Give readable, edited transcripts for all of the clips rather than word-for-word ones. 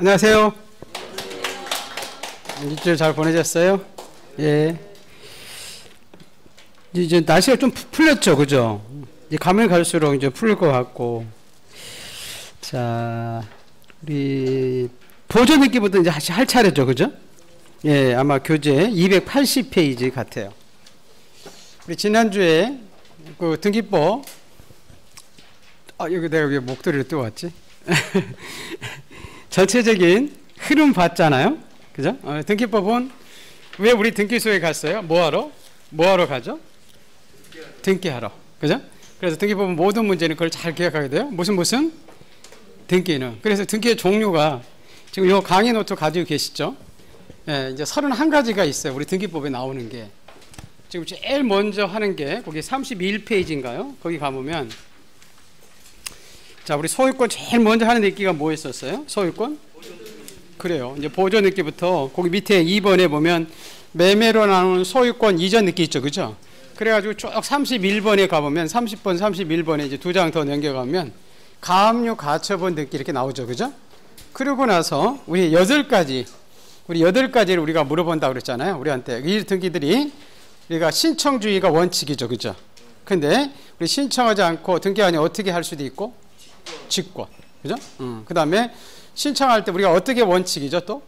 안녕하세요. 일주일 잘 보내셨어요? 예. 이제 날씨가 좀 풀렸죠, 그죠? 이제 가면 갈수록 이제 풀릴 것 같고. 자, 우리 보존 읽기부터 이제 할 차례죠, 그죠? 예, 아마 교재 280페이지 같아요. 우리 지난주에 그 등기법, 여기 내가 왜 목도리를 띄워왔지? 전체적인 흐름 봤잖아요. 그죠? 등기법은 왜 우리 등기소에 갔어요? 뭐하러? 뭐하러 가죠? 등기하러. 그죠? 그래서 등기법은 모든 문제는 그걸 잘 기억하게 돼요. 무슨? 등기는. 그래서 등기의 종류가 지금 요 강의 노트 가지고 계시죠? 예, 이제 31가지가 있어요. 우리 등기법에 나오는 게. 지금 제일 먼저 하는 게 거기 31페이지인가요? 거기 가보면 자, 우리 소유권 제일 먼저 하는 읽기가 뭐였었어요? 소유권? 그래요. 이제 보존 읽기부터 거기 밑에 2번에 보면 매매로 나오는 소유권 이전 읽기 있죠, 그죠? 그래가지고 쭉 31번에 가보면 30번, 31번에 이제 두 장 더 넘겨가면 가압류 가처분 듣기 이렇게 나오죠, 그죠? 그러고 나서 우리 8가지를 우리가 물어본다고 그랬잖아요. 우리한테 이 등기들이 우리가 신청주의가 원칙이죠, 그죠? 근데 우리 신청하지 않고 등기하니 어떻게 할 수도 있고 직권, 그죠? 그 다음에 신청할 때 우리가 어떻게 원칙이죠? 또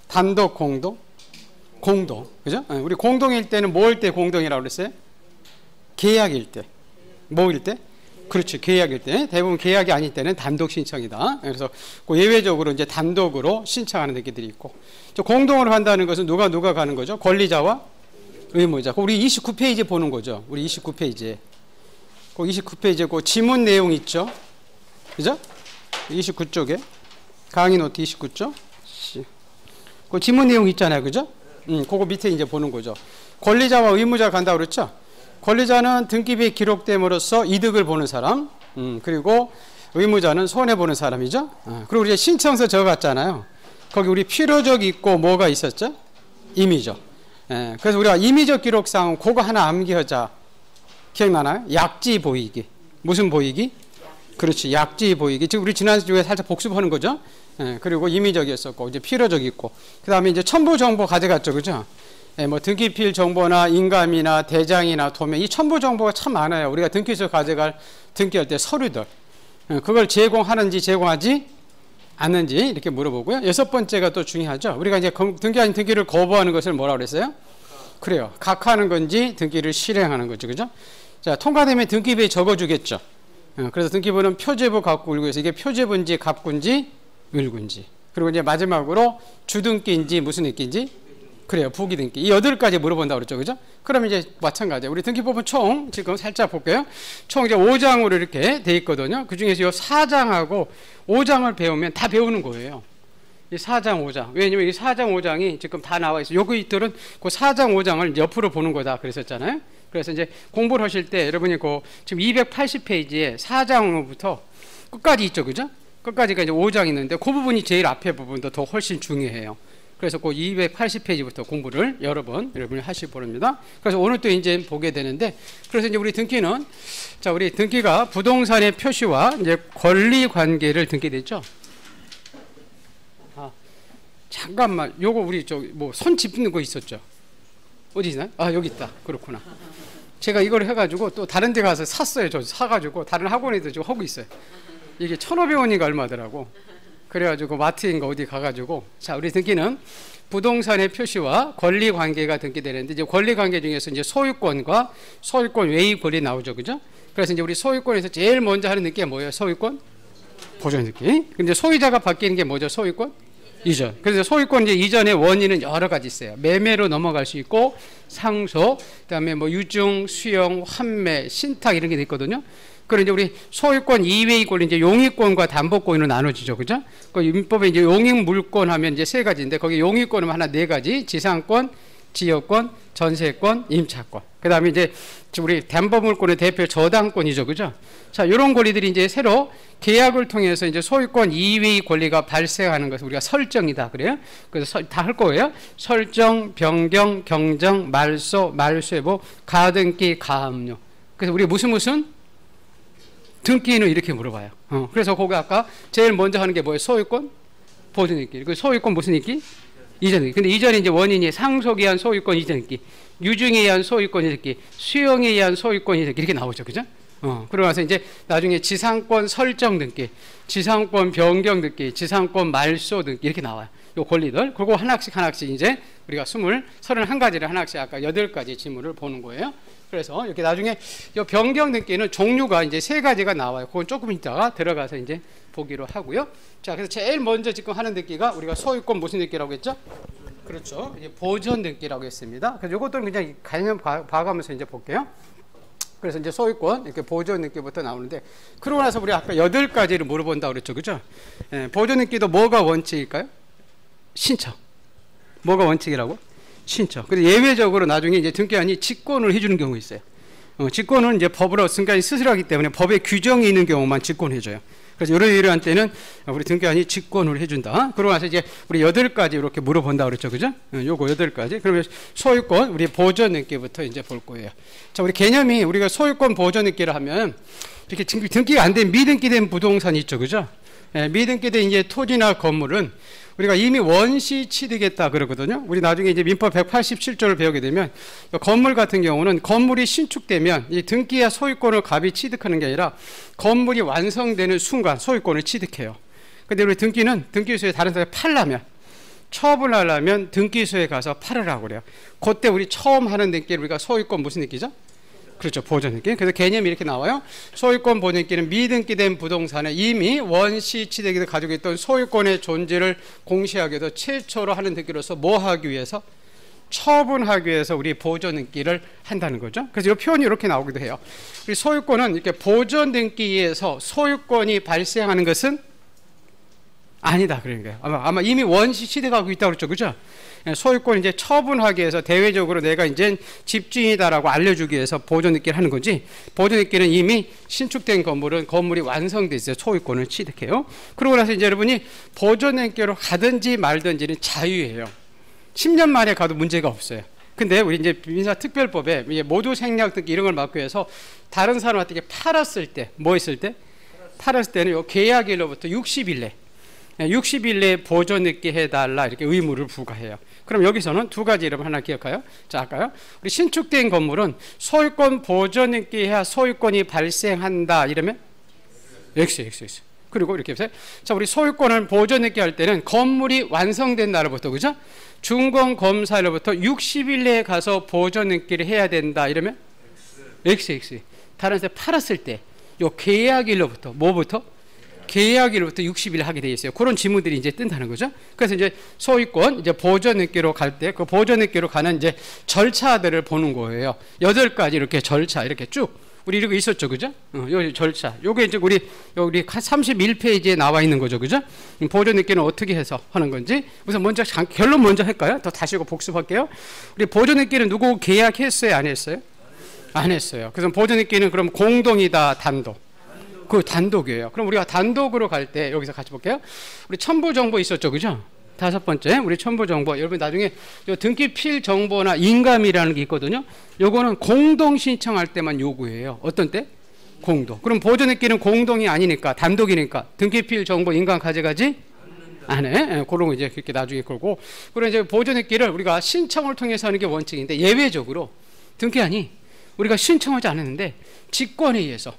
단독, 공동, 그죠? 우리 공동일 때는 뭐일 때 공동이라고 그랬어요? 계약일 때. 뭐일 때? 그렇죠. 계약일 때. 대부분 계약이 아닐 때는 단독 신청이다. 그래서 그 예외적으로 이제 단독으로 신청하는 데들이 있고, 공동으로 한다는 것은 누가 가는 거죠? 권리자와 의무자. 우리 29페이지 보는 거죠. 우리 29페이지에. 그 29페이지에 그 지문 내용 있죠? 그죠? 29쪽에. 강의 노트 29쪽. 그 지문 내용 있잖아요. 그죠? 그거 밑에 이제 보는 거죠. 권리자와 의무자 간다고 그랬죠? 권리자는 등기부에 기록됨으로써 이득을 보는 사람, 그리고 의무자는 손해보는 사람이죠. 그리고 우리 신청서 적어갔잖아요. 거기 우리 필요적 있고 뭐가 있었죠? 임의적. 그래서 우리가 임의적 기록상 그거 하나 암기하자. 기억나나요? 약지 보이기. 무슨 보이기? 그렇지. 약지 보이기. 지금 우리 지난주에 살짝 복습하는 거죠. 그리고 임의적이었었고, 이제 필요적 있고, 그 다음에 이제 첨부 정보 가져갔죠. 그죠? 뭐 등기필 정보나 인감이나 대장이나 도면, 이 첨부 정보가 참 많아요. 우리가 등기소 가져갈 등기할 때 서류들. 그걸 제공하는지 제공하지 않는지 이렇게 물어보고요. 6번째가 또 중요하죠. 우리가 이제 등기 아닌 등기를 거부하는 것을 뭐라고 그랬어요? 그래요. 각하하는 건지 등기를 실행하는 거죠. 그죠? 자, 통과되면 등기부에 적어주겠죠. 그래서 등기부는 표제부 갑구 을구에서 이게 표제부인지 갑구인지 을구인지. 그리고 이제 마지막으로 주등기인지 무슨 등기인지 그래요. 부기등기. 이 8가지 물어본다고 그랬죠. 그죠? 그럼 이제 마찬가지예요. 우리 등기법은 총 지금 살짝 볼게요. 총 이제 5장으로 이렇게 돼 있거든요. 그 중에서 이 4장하고 5장을 배우면 다 배우는 거예요. 이 4장, 5장. 왜냐면 이 4장, 5장이 지금 다 나와 있어요. 여기들은 그 4장, 5장을 옆으로 보는 거다 그랬었잖아요. 그래서 이제 공부를 하실 때 여러분이 그 지금 280페이지에 4장부터 끝까지 있죠. 그죠? 끝까지가 이제 5장 있는데 그 부분이 제일 앞에 부분도 더 훨씬 중요해요. 그래서 그 280페이지부터 공부를 여러 번 여러분이 하실 보랍니다. 그래서 오늘 또 이제 보게 되는데, 그래서 이제 우리 등기는, 자, 우리 등기가 부동산의 표시와 이제 권리 관계를 등기됐죠. 잠깐만, 요거 우리 저기 뭐 손 짚는 거 있었죠. 어디 있나요? 여기 있다. 그렇구나. 제가 이걸 해가지고 또 다른 데 가서 샀어요. 저 사가지고 다른 학원에도 지금 하고 있어요. 이게 1,500원인가 얼마더라고. 그래가지고 마트인가 어디 가가지고, 자, 우리 등기는 부동산의 표시와 권리 관계가 등기되는데, 이제 권리 관계 중에서 이제 소유권과 소유권 외의 권리 나오죠. 그죠? 그래서 이제 우리 소유권에서 제일 먼저 하는 등기가 뭐예요? 소유권 보존 등기. 근데 소유자가 바뀌는 게 뭐죠? 소유권 이전. 그래서 소유권 이제 이전의 원인은 여러 가지 있어요. 매매로 넘어갈 수 있고, 상속, 그다음에 뭐 유증, 수용, 환매, 신탁 이런 게 있거든요. 그리고 이제 우리 소유권 이외의 권리 이제 용익권과 담보권으로 나눠지죠, 그죠? 그 민법에 이제 용익 물권 하면 이제 3가지인데 거기 용익권은 하나 4가지, 지상권, 지역권, 전세권, 임차권. 그다음에 이제 우리 담보물권의 대표 저당권이죠, 그죠? 자, 이런 권리들이 이제 새로 계약을 통해서 이제 소유권 이외의 권리가 발생하는 것을 우리가 설정이다 그래요. 그래서 다 할 거예요. 설정, 변경, 경정, 말소, 말소회복, 가등기, 가압류. 그래서 우리 무슨 등기는 이렇게 물어봐요. 그래서 거기 아까 제일 먼저 하는 게 뭐예요? 소유권 보존인기. 그 소유권 무슨 인기? 이전인기. 근데 이전에 이제 원인이 상속에 의한 소유권 이전인기, 유증에 의한 소유권 이전인기, 수용에 의한 소유권 이전인기 이렇게 나오죠, 그죠? 그러고 나서 이제 나중에 지상권 설정 등기, 지상권 변경 등기, 지상권 말소 등기 이렇게 나와요. 요 권리들. 그리고 하나씩 이제 우리가 31가지를 하나씩 아까 8가지 지문을 보는 거예요. 그래서 이렇게 나중에 이 변경 등기는 종류가 이제 3가지가 나와요. 그건 조금 이따가 들어가서 이제 보기로 하고요. 자, 그래서 제일 먼저 지금 하는 등기가 우리가 소유권 무슨 등기라고 했죠? 그렇죠. 이제 보존 등기라고 했습니다. 그래서 이것들은 그냥 개념 봐가면서 이제 볼게요. 그래서 이제 소유권 이렇게 보존 등기부터 나오는데, 그러고 나서 우리 아까 8가지를 물어본다고 그랬죠, 그죠? 예, 보존 등기도 뭐가 원칙일까요? 신청. 뭐가 원칙이라고? 신청. 근데 예외적으로 나중에 이제 등기관이 직권을 해주는 경우 있어요. 직권은 이제 법으로 등기관이 스스로 하기 때문에 법에 규정이 있는 경우만 직권해줘요. 그래서 이러한 때는 우리 등기관이 직권을 해준다. 그러고 나서 이제 우리 8가지 이렇게 물어본다 그랬죠, 그죠? 요거 8가지. 그러면 소유권 우리 보존 등기부터 이제 볼 거예요. 자, 우리 개념이 우리가 소유권 보존 등기를 하면 이렇게 등기가 안 된 미등기된 부동산이 있죠, 그죠? 예, 미등기된 이제 토지나 건물은 우리가 이미 원시 취득했다 그러거든요. 우리 나중에 이제 민법 187조를 배우게 되면 건물 같은 경우는 건물이 신축되면 이 등기와 소유권을 갑이 취득하는 게 아니라 건물이 완성되는 순간 소유권을 취득해요. 근데 우리 등기는 등기소에 다른 사람이 팔려면, 처분하려면 등기소에 가서 팔으라고 그래요. 그때 우리 처음 하는 등기를 우리가 소유권 무슨 등기죠? 그렇죠. 보존등기. 그래서 개념이 이렇게 나와요. 소유권 보존등기는 미등기된 부동산에 이미 원시 취득에서 가지고 있던 소유권의 존재를 공시하기 위해서 최초로 하는 등기로서 뭐 하기 위해서? 처분하기 위해서 우리 보존등기를 한다는 거죠. 그래서 이 표현이 이렇게 나오기도 해요. 우리 소유권은 이렇게 보존등기에서 소유권이 발생하는 것은 아니다. 그런 거예요. 아마 이미 원시 취득하고 있다고 그랬죠. 그죠? 소유권 이제 처분하기 위해서 대외적으로 내가 이제 집주인이다라고 알려주기 위해서 보존등기를 하는 거지, 보존등기는 이미 신축된 건물은 건물이 완성돼 있어요. 소유권을 취득해요. 그러고 나서 이제 여러분이 보존등기로 가든지 말든지는 자유예요. 10년 만에 가도 문제가 없어요. 근데 우리 이제 민사특별법에 모두 생략 등기 이런 걸 막기 위해서 다른 사람한테 팔았을 때, 뭐 했을 때? 팔았을 때는 요 계약일로부터 60일 내 60일 내에 보존등기 해달라 이렇게 의무를 부과해요. 그럼 여기서는 2가지 이름 하나 기억해요. 자, 아까요. 우리 신축된 건물은 소유권 보존등기 해야 소유권이 발생한다 이러면 X. 그리고 이렇게 보세요. 자, 우리 소유권을 보존등기 할 때는 건물이 완성된 날로부터, 그죠? 준공검사일로부터 60일 내에 가서 보존등기를 해야 된다 이러면 X. 다른 데 팔았을 때 요 계약일로부터 뭐부터? 계약일부터 60일 하게 돼 있어요. 그런 지문들이 이제 뜬다는 거죠. 그래서 이제 소유권 이제 보존등기로 갈 때 그 보존등기로 가는 이제 절차들을 보는 거예요. 8가지 이렇게 절차 이렇게 쭉 우리 이거 있었죠, 그죠? 요 절차. 요게 이제 우리 31페이지에 나와 있는 거죠, 그죠? 보존등기는 어떻게 해서 하는 건지 우선 먼저 결론 먼저 할까요? 더 다시 복습할게요. 우리 보존등기는 누구 계약했어요, 안 했어요? 안 했어요. 그래서 보존등기는 그럼 공동이다, 단독? 그 단독이에요. 그럼 우리가 단독으로 갈 때 여기서 같이 볼게요. 우리 첨부정보 있었죠, 그죠? 5번째 우리 첨부정보. 여러분 나중에 요 등기필 정보나 인감이라는 게 있거든요. 요거는 공동 신청할 때만 요구해요. 어떤 때? 공동. 그럼 보존등기는 공동이 아니니까 단독이니까 등기필 정보 인감 가져가지 안 해. 그런 거 이제 그렇게 나중에 걸고. 그리고 이제 보존등기를 우리가 신청을 통해서 하는 게 원칙인데 예외적으로 등기관이 우리가 신청하지 않았는데 직권에 의해서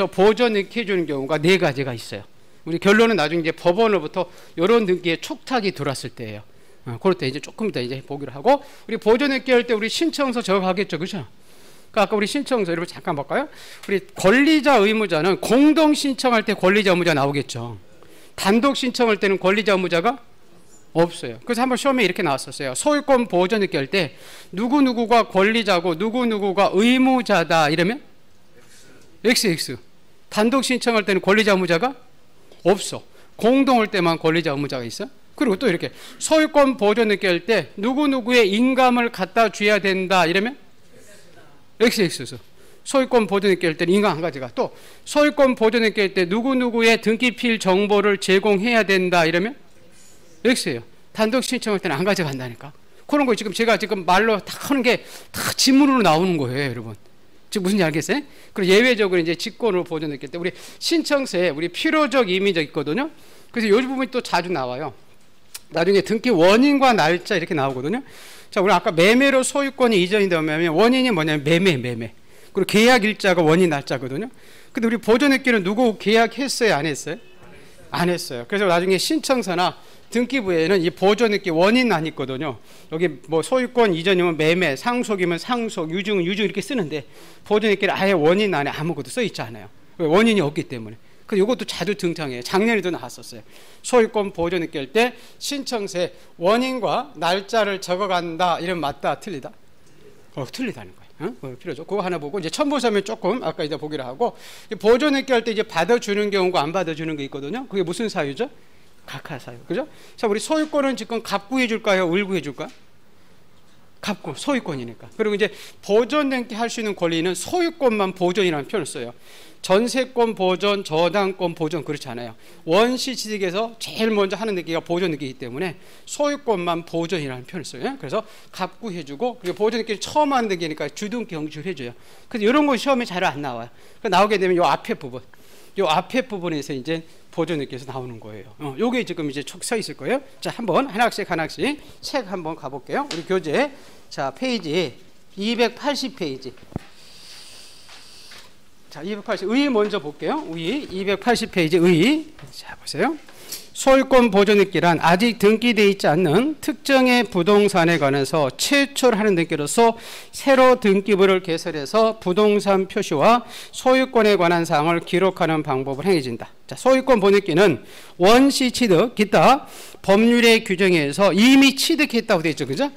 보존등기 해주는 경우가 4가지가 있어요. 우리 결론은 나중에 이제 법원으로부터 이런 등기에 촉탁이 들어왔을 때예요. 그럴 때 이제 조금 더 이제 보기로 하고, 우리 보존등기 할 때 우리 신청서 적어가겠죠, 그죠? 그러니까 아까 우리 신청서 여러분 잠깐 볼까요? 우리 권리자 의무자는 공동 신청할 때 권리자 의무자 나오겠죠. 단독 신청할 때는 권리자 의무자가 없어요. 그래서 한번 시험에 이렇게 나왔었어요. 소유권 보존등기 할 때 누구누구가 권리자고 누구누구가 의무자다 이러면 XX. 단독 신청할 때는 권리자 의무자가 없어. 공동할 때만 권리자 의무자가 있어. 그리고 또 이렇게 소유권 보존등기 할 때 누구누구의 인감을 갖다 줘야 된다 이러면 XX. 소유권 보존등기 할 때는 인감 한 가지가, 또 소유권 보존등기 할 때 누구누구의 등기필 정보를 제공해야 된다 이러면 X예요. 단독 신청할 때는 한 가지가 한다니까. 그런 거 지금 제가 지금 말로 다 하는 게 다 지문으로 나오는 거예요, 여러분. 지금 무슨지 알겠어요? 그리고 예외적으로 이제 직권으로 보존등기 때 우리 신청서에 우리 필요적 임의적 있거든요. 그래서 이 부분이 또 자주 나와요. 나중에 등기 원인과 날짜 이렇게 나오거든요. 자, 우리 아까 매매로 소유권이 이전이 되면 원인이 뭐냐면 매매. 그리고 계약 일자가 원인 날짜거든요. 근데 우리 보존등기는 누구 계약했어요? 안 했어요? 안 했어요. 그래서 나중에 신청서나 등기부에는 이 보존등기 원인안 있거든요. 여기 뭐 소유권 이전이면 매매, 상속이면 상속, 유증은 유증 이렇게 쓰는데 보존등기는 아예 원인안에 아무것도 써 있지 않아요. 원인이 없기 때문에. 그래서 이것도 자주 등장해요. 작년에도 나왔었어요. 소유권 보존등기 할 때 신청서에 원인과 날짜를 적어간다. 이러면 맞다, 틀리다? 틀리다는 거예요. 필요죠. 그거 하나 보고 이제 첨부서면 조금 아까 이제 보기로 하고 보존등기 할 때 이제 받아주는 경우가 안 받아주는 게 있거든요. 그게 무슨 사유죠? 각하 사유. 그죠? 자, 우리 소유권은 지금 갑구해 줄까요? 을구해 줄까요? 갑구, 소유권이니까. 그리고 이제 보존등기 할 수 있는 권리는 소유권만 보존이라는 표현을 써요. 전세권 보존, 저당권 보존 그렇지 않아요. 원시 취득에서 제일 먼저 하는 등기가 보존등기이기 때문에 소유권만 보존이라는 표현을 써요. 그래서 갑구해주고 그리고 보존등기를 처음 하는 등기니까 주등기 경주를 해줘요. 그래서 이런 거 시험에 잘 안 나와요. 나오게 되면 이 앞에 부분, 이 앞에 부분에서 이제 보존등기에서 나오는 거예요. 요게 지금 이제 쭉 서 있을 거예요. 자, 한번 하나씩 책 한번 가볼게요. 우리 교재 자 페이지 280페이지. 자, 280 의 먼저 볼게요. 의 280페이지 의. 자, 보세요. 소유권 보존등기란 아직 등기되어 있지 않는 특정의 부동산에 관해서 최초로 하는 등기로서 새로 등기부를 개설해서 부동산 표시와 소유권에 관한 사항을 기록하는 방법을 행해진다. 자, 소유권 보존등기는 원시 취득, 기타 법률의 규정에 의해서 이미 취득했다고 되어 있죠. 그죠?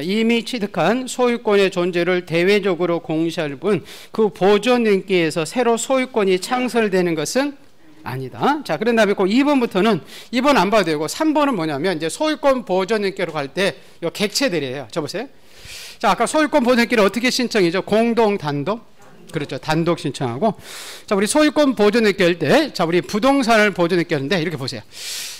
이미 취득한 소유권의 존재를 대외적으로 공시할 뿐 그 보존등기에서 새로 소유권이 창설되는 것은 아니다. 자, 그런 다음에 그 2번부터는 2번 안 봐도 되고 3번은 뭐냐면 이제 소유권 보존등기로 갈 때 요 객체들이에요. 저 보세요. 자, 아까 소유권 보존등기를 어떻게 신청이죠? 공동 단독. 그렇죠. 단독 신청하고. 자, 우리 소유권 보존등기 할 때 자, 우리 부동산을 보존등기 하는데 이렇게 보세요.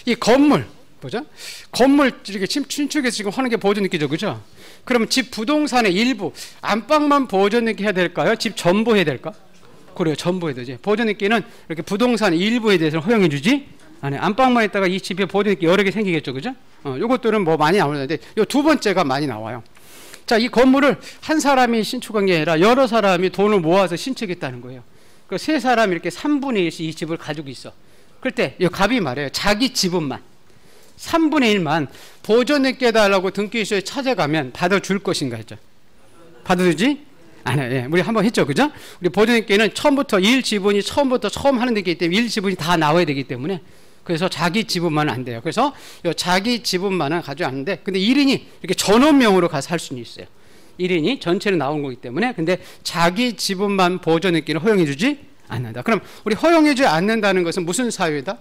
이 건물 보죠? 건물 이렇게 신축해서 지금 하는 게 보존등기죠. 그죠? 그러면 집 부동산의 일부 안방만 보존등기 해야 될까요? 집 전부 해야 될까? 그래요. 전부 해야 되지. 보존등기는 이렇게 부동산 일부에 대해서는 허용해 주지 않아요. 안방만 있다가 이 집에 보존등기 여러 개 생기겠죠. 그죠? 요것들은 뭐 많이 나오는데 요 두 번째가 많이 나와요. 자, 이 건물을 한 사람이 신축한 게 아니라 여러 사람이 돈을 모아서 신축했다는 거예요. 그 세 사람이 이렇게 3분의 1씩 이 집을 가지고 있어. 그럴 때 이 갑이 말해요. 자기 지분만 3분의 1만 보존등기 해달라고 등기소에 찾아가면 받아줄 것인가 했죠. 받아주지? 아니요. 예, 우리 한번 했죠. 그죠? 우리 보존등기는 처음부터 일지분이 처음 하는 데기 때문에 일지분이 다 나와야 되기 때문에 그래서 자기 지분만은 안 돼요. 그래서 요 자기 지분만은 가져야 하는데 근데 1인이 이렇게 전원명으로 가서 할 수는 있어요. 1인이 전체로 나온 거기 때문에 근데 자기 지분만 보존등기는 허용해 주지 않는다. 그럼 우리 허용해 주지 않는다는 것은 무슨 사유이다?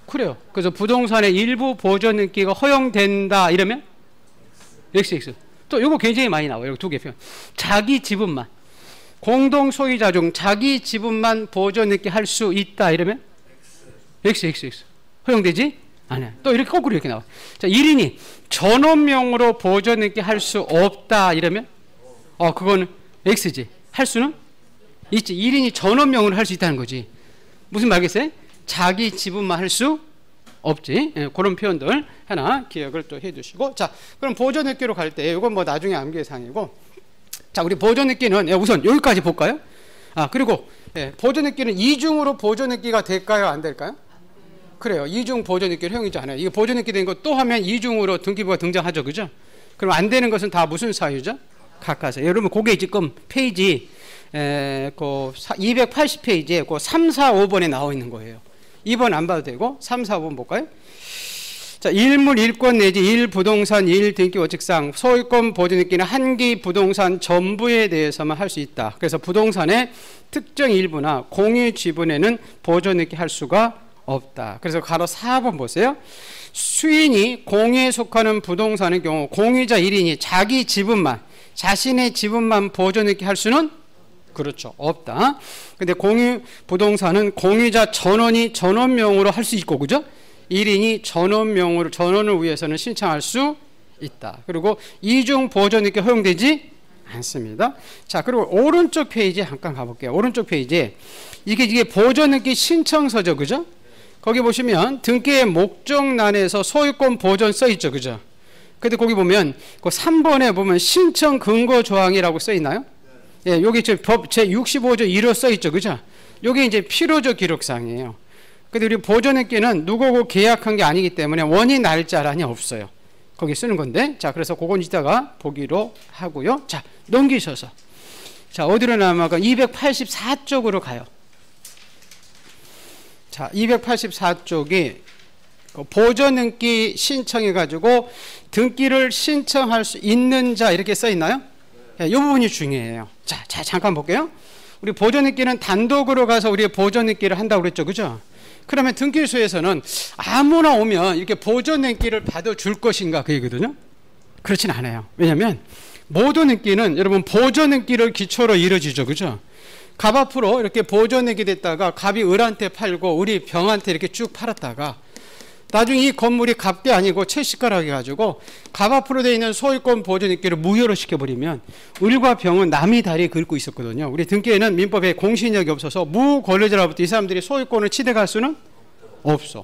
그래요. 그래서 부동산의 일부 보존등기가 허용된다 이러면 XX. 또 이거 굉장히 많이 나와요. 여기 두 개 표현. 자기 지분만 공동 소유자 중 자기 지분만 보존등기 할 수 있다 이러면 XX. 허용되지 않아요. 또 이렇게 거꾸로 이렇게 나와. 자, 1인이 전원명으로 보존등기 할 수 없다 이러면 그거는 X지. 할 수는 있지. 1인이 전원명으로 할 수 있다는 거지. 무슨 말겠어요? 자기 지분만 할 수 없지. 예, 그런 표현들 하나 기억을 또 해두시고. 자, 그럼 보존등기로 갈 때 이건 뭐 나중에 암기의 사항이고. 자, 우리 보존등기는 우선 여기까지 볼까요? 그리고 보존등기는 이중으로 보존등기가 될까요? 안 될까요? 그래요. 이중 보존등기를 허용이지 않아요. 이게 보존등기 된 거 또 하면 이중으로 등기부가 등장하죠. 그죠? 그럼 안 되는 것은 다 무슨 사유죠? 각하사. 여러분 그게 지금 페이지 280페이지에 그 3, 4, 5번에 나와 있는 거예요. 2번 안 봐도 되고 3, 4, 5번 볼까요? 자, 일물, 일권 내지 일부동산, 일등기원칙상 소유권 보존등기는 한기 부동산 전부에 대해서만 할 수 있다. 그래서 부동산의 특정 일부나 공유 지분에는 보존등기 할 수가 없다. 그래서 가로 4번 보세요. 수인이 공유에 속하는 부동산의 경우 공유자 1인이 자기 지분만 자신의 지분만 보존등기 할 수는 그렇죠. 없다. 근데 공유 부동산은 공유자 전원이 전원명으로 할 수 있고, 그죠? 1인이 전원명으로, 전원을 위해서는 신청할 수 있다. 그리고 이중 보존등기 허용되지 않습니다. 자, 그리고 오른쪽 페이지 잠깐 가볼게요. 오른쪽 페이지에 이게 보존등기 신청서죠. 그죠? 거기 보시면 등기의 목적란에서 소유권 보존 써 있죠. 그죠? 근데 거기 보면 그 3번에 보면 신청 근거 조항이라고 써 있나요? 예, 여기 법 제65조 1호 써 있죠. 그죠? 여기 이제 필요적 기록사항이에요. 근데 우리 보존등기는 누구하고 계약한 게 아니기 때문에 원인 날짜란이 없어요. 거기 쓰는 건데. 자, 그래서 그건 이따가 보기로 하고요. 자, 넘기셔서. 자, 어디로 넘어가? 284쪽으로 가요. 자, 284쪽이 보존등기 신청해가지고 등기를 신청할 수 있는 자 이렇게 써 있나요? 이 부분이 중요해요. 자, 잠깐 볼게요. 우리 보존등기는 단독으로 가서 우리 보존등기를 한다고 그랬죠. 그죠? 그러면 등기소에서는 아무나 오면 이렇게 보존등기를 받아줄 것인가 그 얘기거든요. 그렇진 않아요. 왜냐하면 모든 등기는 여러분 보존등기를 기초로 이루어지죠. 그죠? 갑 앞으로 이렇게 보존등기 됐다가 갑이 을한테 팔고 을이 병한테 이렇게 쭉 팔았다가 나중에 이 건물이 갑게 아니고 채시가라고 해가지고 갑 앞으로 되어 있는 소유권 보존등기를 무효로 시켜버리면 을과 병은 남이 다리에 긁고 있었거든요. 우리 등기에는 민법에 공신력이 없어서 무권리자로부터 이 사람들이 소유권을 취득할 수는 없어.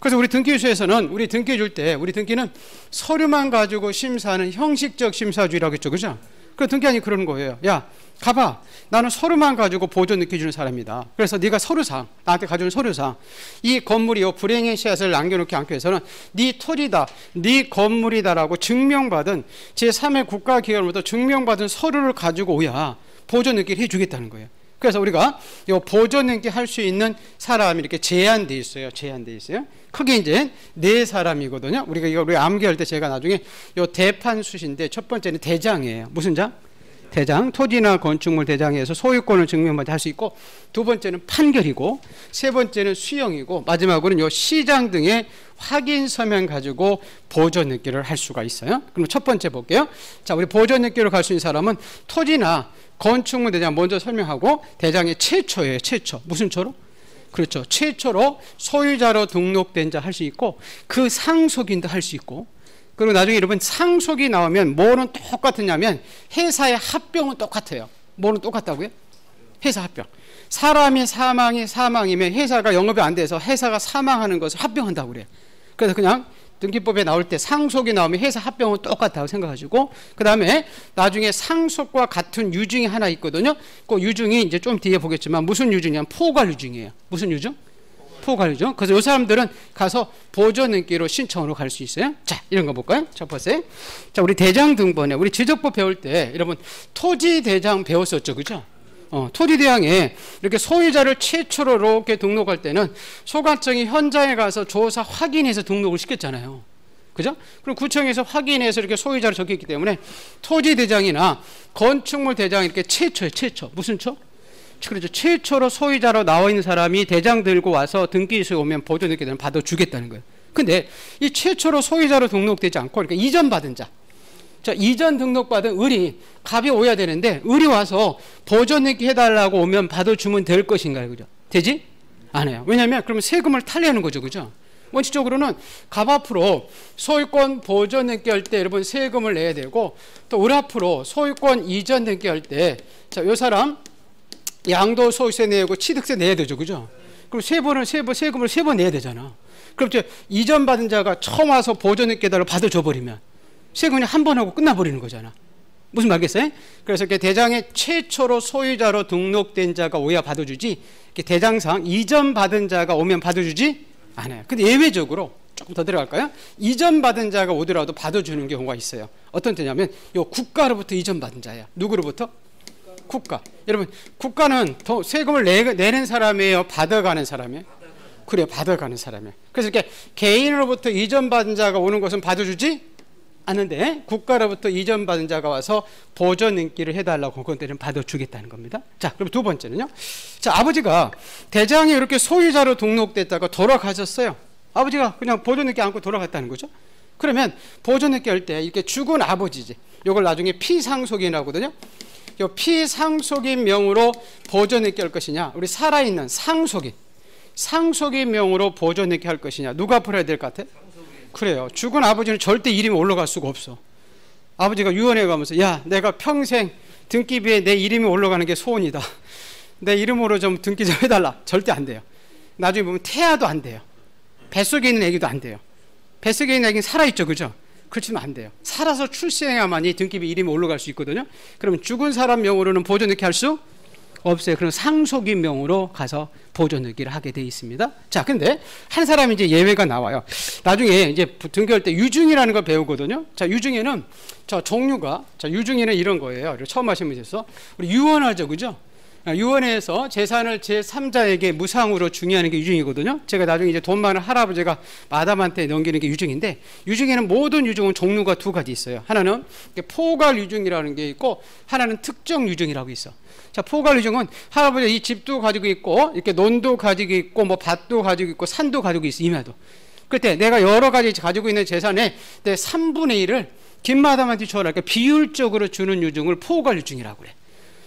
그래서 우리 등기소에서는 우리 등기 줄 때 우리 등기는 서류만 가지고 심사하는 형식적 심사주의라고 했죠. 그죠? 그 등기관이 그러는 거예요. 야, 가봐. 나는 서류만 가지고 보존 느껴주는 사람이다. 그래서 네가 서류상, 나한테 가져온 서류상 이 건물이 불행의 씨앗을 남겨놓지 않기 위해서는 네 토지다, 네 건물이다라고 증명받은 제3의 국가기관으로부터 증명받은 서류를 가지고 오야 보존 느끼를 해주겠다는 거예요. 그래서 우리가 이 보존 등기 할 수 있는 사람이 이렇게 제한돼 있어요. 제한돼 있어요. 크게 이제 4사람이거든요. 우리가 이거 우리 암기할 때 제가 나중에 요 대판수신데 첫 번째는 대장이에요. 무슨 장? 대장, 토지나 건축물 대장에서 소유권을 증명받이 할 수 있고, 두 번째는 판결이고, 세 번째는 수용이고, 마지막으로는 요 시장 등의 확인 서면 가지고 보존 등기를 할 수가 있어요. 그럼 첫 번째 볼게요. 자, 우리 보존 등기를 갈 수 있는 사람은 토지나 건축물 대장 먼저 설명하고, 대장의 최초예요. 최초. 무슨 초로? 그렇죠. 최초로 소유자로 등록된 자 할 수 있고, 그 상속인도 할 수 있고, 그리고 나중에 여러분 상속이 나오면 뭐는 똑같으냐면 회사의 합병은 똑같아요. 뭐는 똑같다고요? 회사 합병. 사람이 사망이면 회사가 영업이 안 돼서 회사가 사망하는 것을 합병한다고 그래요. 그래서 그냥 등기법에 나올 때 상속이 나오면 회사 합병은 똑같다고 생각하시고, 그 다음에 나중에 상속과 같은 유증이 하나 있거든요. 그 유증이 이제 좀 뒤에 보겠지만 무슨 유증이냐면 포괄 유증이에요. 무슨 유증? 포괄이죠. 그래서 이 사람들은 가서 보존 등기로 신청으로 갈 수 있어요. 자, 이런 거 볼까요? 첫 번째. 자, 우리 대장 등본에 우리 지적법 배울 때 여러분 토지 대장 배웠었죠. 그죠? 토지 대장에 이렇게 소유자를 최초로 이렇게 등록할 때는 소관청이 현장에 가서 조사 확인해서 등록을 시켰잖아요. 그죠? 그럼 구청에서 확인해서 이렇게 소유자를 적혔기 때문에 토지 대장이나 건축물 대장 이렇게 최초예요. 최초. 무슨 초? 그렇죠. 최초로 소유자로 나와 있는 사람이 대장 들고 와서 등기소에 오면 보존 등기를 받아주겠다는 거예요. 근데 이 최초로 소유자로 등록되지 않고, 그러니까 이전 받은 자. 자, 이전 등록받은 을이 갑이 오야 되는데 을이 와서 보존 등기 해달라고 오면 받아주면 될 것인가요? 그죠? 되지? 않아요. 왜냐하면 그러면 세금을 탈려는 거죠. 그죠? 원칙적으로는 갑 앞으로 소유권 보존 등기 할 때 여러분 세금을 내야 되고, 또 을 앞으로 소유권 이전 등기 할 때, 자, 요 사람 양도소유세 내고 취득세 내야 되죠. 그죠? 그럼 세금을 3번 내야 되잖아. 그럼 이제 이전 받은 자가 처음 와서 보존 등기를 받아줘 버리면 세금이 한 번 하고 끝나버리는 거잖아. 무슨 말겠어요? 그래서 이렇게 대장에 최초로 소유자로 등록된 자가 오야 받아주지, 이렇게 대장상 이전 받은 자가 오면 받아주지 않아요. 근데 예외적으로 조금 더 들어갈까요? 이전 받은 자가 오더라도 받아주는 경우가 있어요. 어떤 때냐면 요 국가로부터 이전 받은 자야. 누구로부터? 국가. 여러분, 국가는 더 세금을 내는 사람이에요? 받아가는 사람이에요? 그래요, 받아가는 사람이에요. 그래서 이렇게 개인으로부터 이전받은 자가 오는 것은 받아주지 않는데, 국가로부터 이전받은 자가 와서 보존 등기를 해달라고 그건 때는 받아주겠다는 겁니다. 자, 그럼 두 번째는요. 자, 아버지가 대장에 이렇게 소유자로 등록됐다가 돌아가셨어요. 아버지가 그냥 보존 등기 안고 돌아갔다는 거죠. 그러면 보존 등기 할 때 이렇게 죽은 아버지지. 이걸 나중에 피상속인이라고 하거든요. 이 피상속인 명으로 보존 등기 할 것이냐, 우리 살아있는 상속인 명으로 보존 등기 할 것이냐, 누가 풀어야 될 것 같아? 그래요. 죽은 아버지는 절대 이름이 올라갈 수가 없어. 아버지가 유언해 가면서 야, 내가 평생 등기비에 내 이름이 올라가는 게 소원이다. 내 이름으로 좀 등기 좀 해달라. 절대 안 돼요. 나중에 보면 태아도 안 돼요. 뱃속에 있는 아기도 안 돼요. 뱃속에 있는 아기는 살아있죠, 그죠? 그렇지만 안 돼요. 살아서 출생해야만이 등기부 이름이 올라갈 수 있거든요. 그러면 죽은 사람 명으로는 보존 등기 할 수 없어요. 그럼 상속인 명으로 가서 보존 등기를 하게 돼 있습니다. 자, 근데 한 사람이 이제 예외가 나와요. 나중에 이제 등기할 때 유증이라는 걸 배우거든요. 자, 유증에는 저 종류가, 자, 유증에는 이런 거예요. 처음 하시면 있어서 우리 유언하죠, 그죠? 유언에서 재산을 제3자에게 무상으로 중의하는 게 유증이거든요. 제가 나중에 이제 돈 많은 할아버지가 마담한테 넘기는 게 유증인데, 유증에는 모든 유증은 종류가 두 가지 있어요. 하나는 포괄 유증이라는 게 있고, 하나는 특정 유증이라고 있어. 자, 포괄 유증은 할아버지가 이 집도 가지고 있고, 이렇게 논도 가지고 있고, 뭐 밭도 가지고 있고, 산도 가지고 있어, 임야도. 그때 내가 여러 가지 가지고 있는 재산의 내 3분의 1을 김마담한테 줘라. 그러니까 비율적으로 주는 유증을 포괄 유증이라고 그래.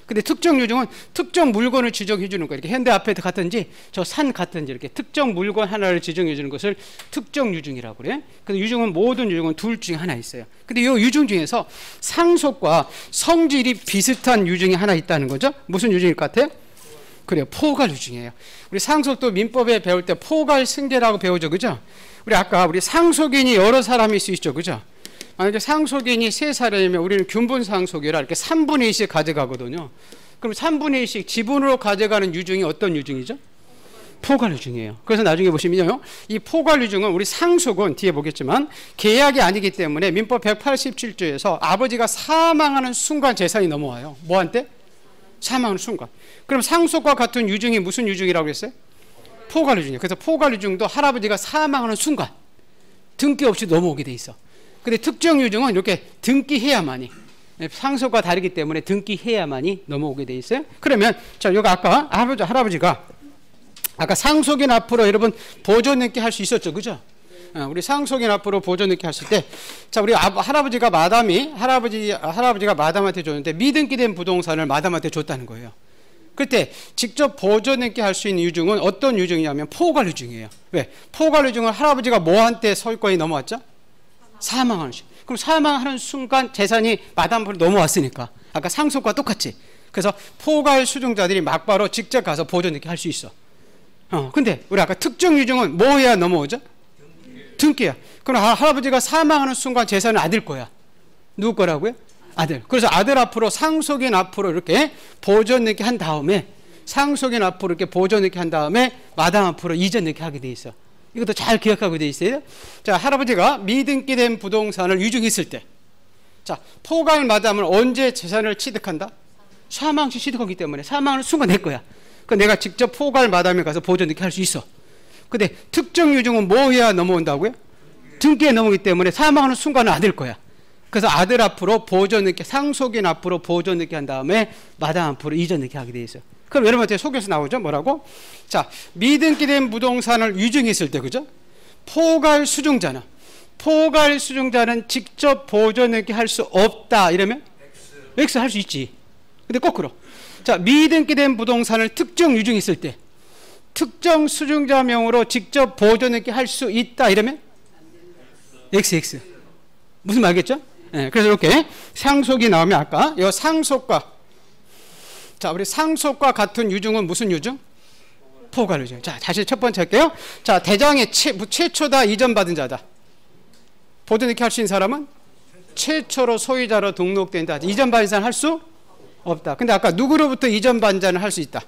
근데 특정 유증은 특정 물건을 지정해 주는 거예요. 이렇게 현대 아파트 같은지 저 산 같은지 이렇게 특정 물건 하나를 지정해 주는 것을 특정 유증이라고 그래. 근데 유증은 모든 유증은 둘 중에 하나 있어요. 근데 이 유증 중에서 상속과 성질이 비슷한 유증이 하나 있다는 거죠. 무슨 유증일 것 같아요? 그래요. 포괄 유증이에요. 우리 상속도 민법에 배울 때 포괄 승계라고 배우죠. 그죠? 우리 아까 우리 상속인이 여러 사람일 수 있죠. 그죠? 만약에 상속인이 3사람이면 우리는 균분 상속이라 이렇게 3분의 2씩 가져가거든요. 그럼 3분의 2씩 지분으로 가져가는 유증이 어떤 유증이죠? 포괄 유증이에요. 그래서 나중에 보시면요, 이 포괄 유증은 우리 상속은 뒤에 보겠지만 계약이 아니기 때문에 민법 187조에서 아버지가 사망하는 순간 재산이 넘어와요. 뭐한테? 사망하는 순간. 그럼 상속과 같은 유증이 무슨 유증이라고 했어요? 포괄 유증이에요. 그래서 포괄 유증도 할아버지가 사망하는 순간 등기 없이 넘어오게 돼 있어. 근데 특정 유증은 이렇게 등기해야만이, 상속과 다르기 때문에 등기해야만이 넘어오게 돼 있어요. 그러면 자, 여기 아까 할아버지가 아까 상속인 앞으로 여러분 보존 등기 할 수 있었죠, 그죠? 우리 상속인 앞으로 보존 등기 했을 때, 자, 우리 할아버지가 마담한테 줬는데 미등기된 부동산을 마담한테 줬다는 거예요. 그때 직접 보존 등기 할 수 있는 유증은 어떤 유증이냐면 포괄 유증이에요. 왜? 포괄 유증은 할아버지가 뭐한테 소유권이 넘어왔죠? 사망하는 순간. 그럼 사망하는 순간 재산이 마담으로 넘어왔으니까 아까 상속과 똑같지. 그래서 포괄 수증자들이 막바로 직접 가서 보존 등기 할 수 있어. 근데 우리 아까 특정 유증은 뭐 해야 넘어오죠? 등기야. 그럼 할아버지가 사망하는 순간 재산은 아들 거야. 누구 거라고요? 아들. 그래서 아들 앞으로 상속인 앞으로 이렇게 보존 등기 한 다음에, 상속인 앞으로 이렇게 보존 등기 한 다음에 마담 앞으로 이전 등기 하게 돼 있어. 이것도 잘 기억하고 돼 있어요. 자, 할아버지가 미등기된 부동산을 유증했을 때, 자, 포괄 마담은 언제 재산을 취득한다? 사망 시 취득하기 때문에 사망하는 순간 내 거야. 그 내가 직접 포괄 마담에 가서 보존 등기 할 수 있어. 근데 특정 유증은 뭐 해야 넘어온다고요? 등기에 넘어오기 때문에 사망하는 순간은 아들 거야. 그래서 아들 앞으로 보존 등기, 상속인 앞으로 보존 등기 한 다음에 마담 앞으로 이전 등기 하게 돼 있어요. 그럼 여러분한테 속에서 나오죠? 뭐라고? 자, 미등기된 부동산을 유증했을 때, 그죠? 포괄 수증자는 직접 보존 등기 할 수 없다. 이러면? X 할 수 있지. 근데 거꾸로. 자, 미등기된 부동산을 특정 유증했을 때, 특정 수증자명으로 직접 보존 등기 할 수 있다. 이러면? XX. 무슨 말겠죠? 네, 그래서 이렇게 상속이 나오면 아까 이 상속과, 자, 우리 상속과 같은 유증은 무슨 유증? 포괄 유증. 자, 다시 첫 번째 할게요. 자, 대장의 최초다, 이전받은 자다. 보존 등기 할 수 있는 사람은 최초로 소유자로 등록된다. 이전받은 자는 할 수 없다. 근데 아까 누구로부터 이전받은 자는 할 수 있다?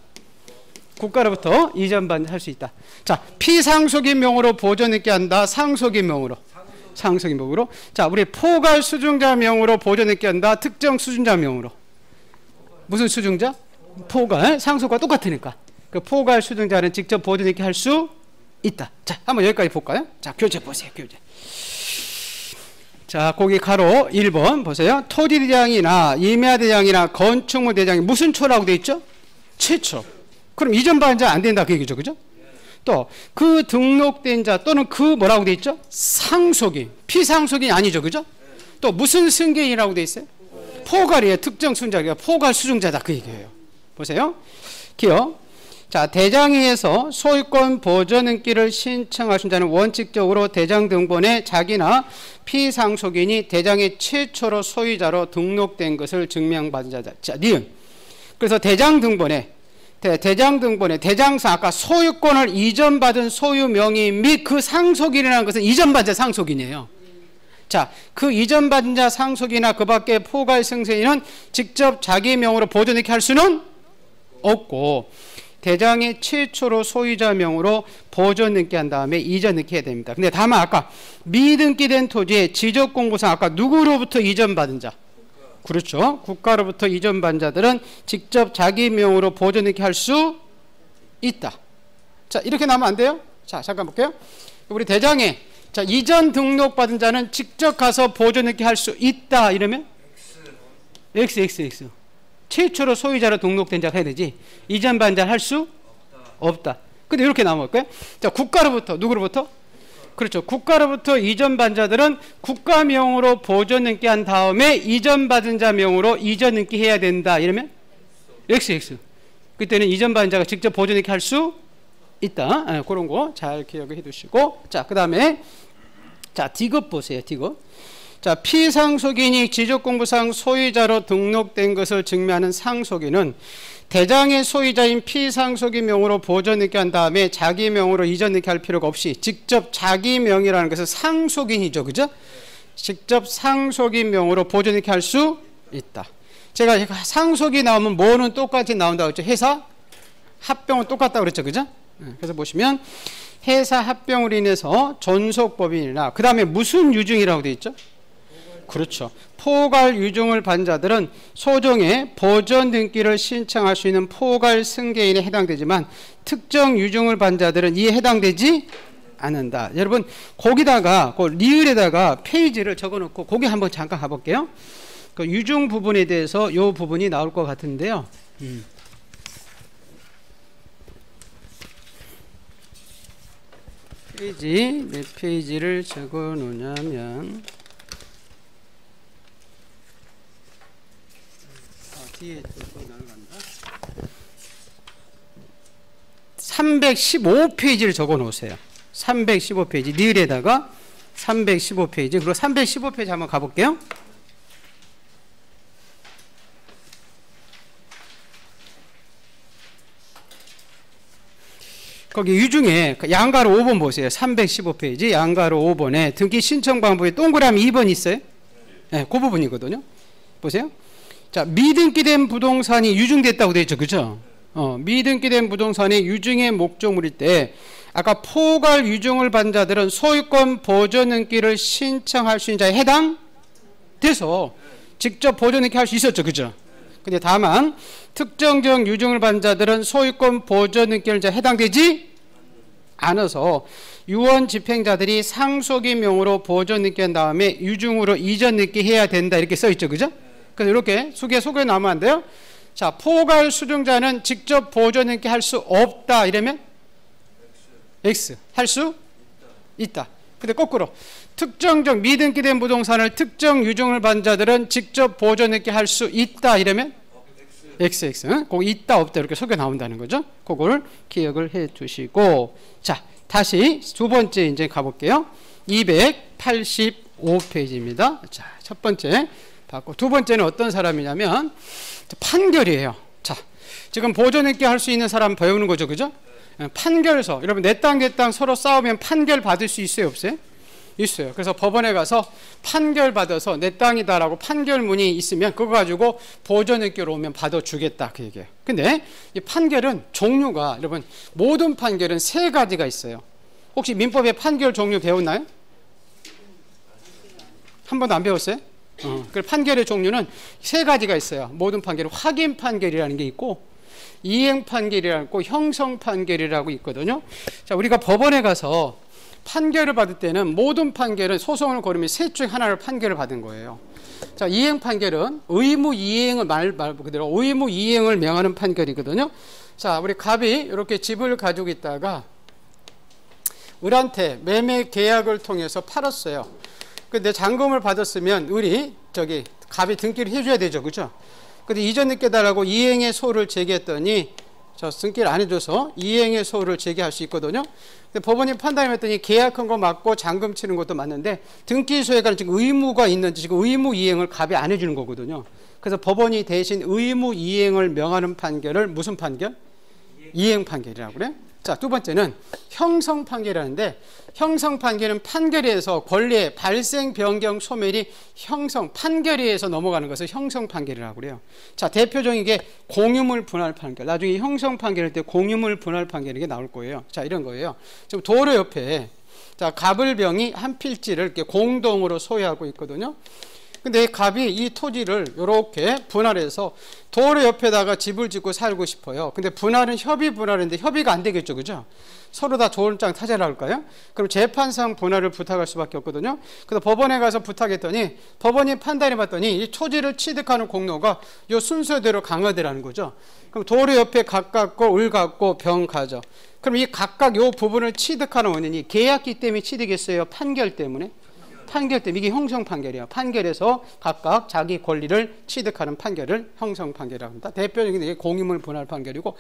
국가로부터 이전받은 할 수 있다. 자, 피상속인 명으로 보존 등기 한다. 상속인 명으로. 상속인 명으로. 자, 우리 포괄 수증자 명으로 보존 등기 한다. 특정 수증자 명으로. 무슨 수증자? 포괄. 상속과 똑같으니까. 그 포괄 수증자는 직접 보존 등기 할 수 있다. 자, 한번 여기까지 볼까요? 자, 교재 보세요. 교재. 자, 거기 가로 1번 보세요. 토지대장이나 임야대장이나 건축물 대장이 무슨 초라고 돼 있죠? 최초. 그럼 이전받은 자 안 된다 그 얘기죠. 그죠? 또 그 등록된 자 또는 그 뭐라고 돼 있죠? 상속인. 피상속인이 아니죠. 그죠? 또 무슨 승계인이라고 돼 있어요? 포괄이에요. 특정 수증자가 포괄 수증자다 그 얘기예요. 보세요. 기억. 자, 대장에서 소유권 보존 등기를 신청하신 자는 원칙적으로 대장 등본에 자기나 피상속인이 대장의 최초로 소유자로 등록된 것을 증명받은 자다. 자, 니은. 그래서 대장 등본에 대장 등본에 대장상 아까 소유권을 이전받은 소유 명의 및 그 상속인이라는 것은 이전받은 자 상속인이에요. 자, 그 이전받은 자 상속이나 그 밖에 포괄 승세인은 직접 자기 명으로 보존넣기 할 수는 없고 대장이 최초로 소유자 명으로 보존넣기 한 다음에 이전넣기 해야 됩니다. 근데 다만 아까 미등기된 토지의 지적공고상 아까 누구로부터 이전받은 자? 그렇죠. 국가로부터 이전받은 자들은 직접 자기 명으로 보존넣기 할 수 있다. 자, 이렇게 나오면 안 돼요? 자, 잠깐 볼게요. 우리 대장에 자, 이전 등록받은 자는 직접 가서 보존넣기 할 수 있다. 이러면 X. 최초로 소유자로 등록된 자가 해야 되지. 이전받은 자는 할 수 없다. 근데 이렇게 나오면 볼까요? 자, 국가로부터 누구로부터? 그렇죠. 국가로부터 이전받은 자들은 국가명으로 보존넣기 한 다음에 이전받은 자 명으로 이전넣기 해야 된다. 이러면 X. 그때는 이전받은 자가 직접 보존넣기 할 수 있다. 네, 그런 거 잘 기억해 두시고. 자, 그 다음에 자, D급 보세요. D급. 자, 피상속인이 지적공부상 소유자로 등록된 것을 증명하는 상속인은 대장의 소유자인 피상속인 명으로 보존넣기 한 다음에 자기 명으로 이전넣기 할 필요가 없이 직접 자기 명이라는 것은 상속인이죠. 그죠? 직접 상속인 명으로 보존넣기 할 수 있다. 제가 상속이 나오면 뭐는 똑같이 나온다고 했죠? 회사 합병은 똑같다고 그랬죠. 그죠? 그래서 보시면 회사 합병으로 인해서 존속법인이나 그 다음에 무슨 유증이라고 되어 있죠? 그렇죠. 포괄 유증을 받은 자들은 소정의 보존 등기를 신청할 수 있는 포괄 승계인에 해당되지만 특정 유증을 받은 자들은 이에 해당되지 않는다. 여러분 거기다가 그 리을에다가 페이지를 적어놓고 거기 한번 잠깐 가볼게요. 그 유증 부분에 대해서 이 부분이 나올 것 같은데요. 페이지 몇 페이지를 적어 놓냐면 뒤에 315페이지를 적어 놓으세요. 315페이지 리을에다가 315페이지 그리고 315페이지 한번 가볼게요. 거기 유중에 양가로 5번 보세요. 315페이지 양가로 5번에 등기 신청 방법에 동그라미 2번 있어요. 네, 그 부분이거든요. 보세요. 자, 미등기된 부동산이 유증됐다고 되어 있죠. 그죠? 미등기된 부동산이 유증의 목적물일 때 아까 포괄 유증을 받은 자들은 소유권 보존넣기를 신청할 수 있는 자에 해당돼서 직접 보존넣기 할 수 있었죠. 그죠? 근데 다만 특정적 유증을 받은 자들은 소유권 보존넣기를 해당되지 않아서 유언 집행자들이 상속인 명으로 보존넣기 한 다음에 유증으로 이전넣기 해야 된다 이렇게 써 있죠. 그죠? 그래서 이렇게 속에 나오면 안 돼요. 자, 포괄 수증자는 직접 보존넣기 할 수 없다 이러면 X 할 수 있다. 근데 거꾸로 특정적 미등기된 부동산을 특정 유증을 받은 자들은 직접 보존넣기 할 수 있다 이러면 XX. 거기 있다 없다 이렇게 속에 나온다는 거죠. 그걸 기억을 해 두시고 자, 다시 두 번째 이제 가볼게요. 285페이지입니다. 자, 첫 번째 받고 두 번째는 어떤 사람이냐면 판결이에요. 자, 지금 보존넣기 할 수 있는 사람 배우는 거죠. 그죠? 판결서. 여러분 내 땅 내 땅 서로 싸우면 판결 받을 수 있어요 없어요? 있어요. 그래서 법원에 가서 판결 받아서 내 땅이다라고 판결문이 있으면 그거 가지고 보존넣기로 오면 받아주겠다 그 얘기예요. 근데 이 판결은 종류가 여러분 모든 판결은 세 가지가 있어요. 혹시 민법의 판결 종류 배웠나요? 한 번도 안 배웠어요? 그 판결의 종류는 세 가지가 있어요. 모든 판결은 확인 판결이라는 게 있고 이행 판결이라고 있고 형성 판결이라고 있거든요. 자, 우리가 법원에 가서 판결을 받을 때는 모든 판결은 소송을 걸으면 셋 중 하나를 판결을 받은 거예요. 자, 이행 판결은 의무 이행을 말 그대로 의무 이행을 명하는 판결이거든요. 자, 우리 갑이 이렇게 집을 가지고 있다가 을한테 매매 계약을 통해서 팔았어요. 근데 잔금을 받았으면 을이 갑이 등기를 해줘야 되죠, 그죠? 근데 이전에 깨달라고 이행의 소를 제기했더니 저 등기를 안 해줘서 이행의 소를 제기할 수 있거든요. 근데 법원이 판단했더니 계약한 거 맞고 잔금 치는 것도 맞는데 등기소에 관한 지금 의무가 있는지 지금 의무 이행을 갑이 안 해주는 거거든요. 그래서 법원이 대신 의무 이행을 명하는 판결을 무슨 판결? 이행 판결이라고 그래. 자, 두 번째는 형성 판결이라는데, 형성 판결은 판결에 의해서 권리의 발생, 변경, 소멸이 형성, 판결에 의해서 넘어가는 것을 형성 판결이라고 그래요. 자, 대표적인 게 공유물 분할 판결. 나중에 형성 판결할 때 공유물 분할 판결이 나올 거예요. 자, 이런 거예요. 지금 도로 옆에 자, 갑을병이 한 필지를 이렇게 공동으로 소유하고 있거든요. 근데 갑이 이 토지를 이렇게 분할해서 도로 옆에다가 집을 짓고 살고 싶어요. 근데 분할은 협의 분할인데 협의가 안 되겠죠, 그죠? 서로 다 좋은 장 타자라 할까요? 그럼 재판상 분할을 부탁할 수밖에 없거든요. 그래서 법원에 가서 부탁했더니 법원이 판단해 봤더니 이 토지를 취득하는 공로가 이 순서대로 강화되라는 거죠. 그럼 도로 옆에 각 갖고 을 갖고 병 가져. 그럼 이 각각 이 부분을 취득하는 원인이 계약기 때문에 취득했어요? 판결 때문에? 판결 때문에. 이게 형성 판결이에요. 판결에서 각각 자기 권리를 취득하는 판결을 형성 판결이라고 합니다. 대표적인 게 공유물 분할 판결이고,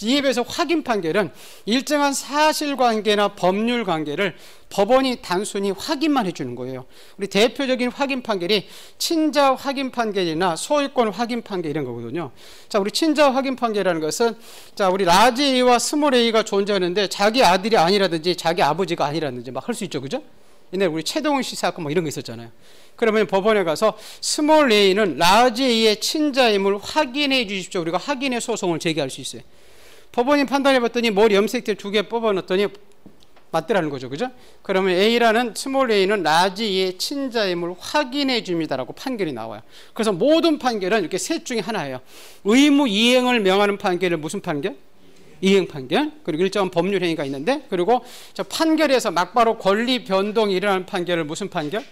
이에 비해서 확인 판결은 일정한 사실관계나 법률 관계를 법원이 단순히 확인만 해주는 거예요. 우리 대표적인 확인 판결이 친자 확인 판결이나 소유권 확인 판결 이런 거거든요. 자, 우리 친자 확인 판결이라는 것은 자, 우리 라지 A와 스몰 A가 존재하는데 자기 아들이 아니라든지 자기 아버지가 아니라든지 막 할 수 있죠, 그죠? 옛날에 우리 최동훈 씨 사건 뭐 이런 거 있었잖아요. 그러면 법원에 가서 스몰 A는 라지 A의 친자임을 확인해 주십시오. 우리가 확인의 소송을 제기할 수 있어요. 법원이 판단해 봤더니 머리 염색대 2개 뽑아 놨더니 맞더라는 거죠, 그죠? 그러면 A라는 스몰 A는 라지 A의 친자임을 확인해 줍니다라고 판결이 나와요. 그래서 모든 판결은 이렇게 셋 중에 하나예요. 의무 이행을 명하는 판결은 무슨 판결? 이행 판결. 그리고 일정한 법률 행위가 있는데, 그리고 저 판결에서 막바로 권리 변동이 일어나는 판결을 무슨 판결?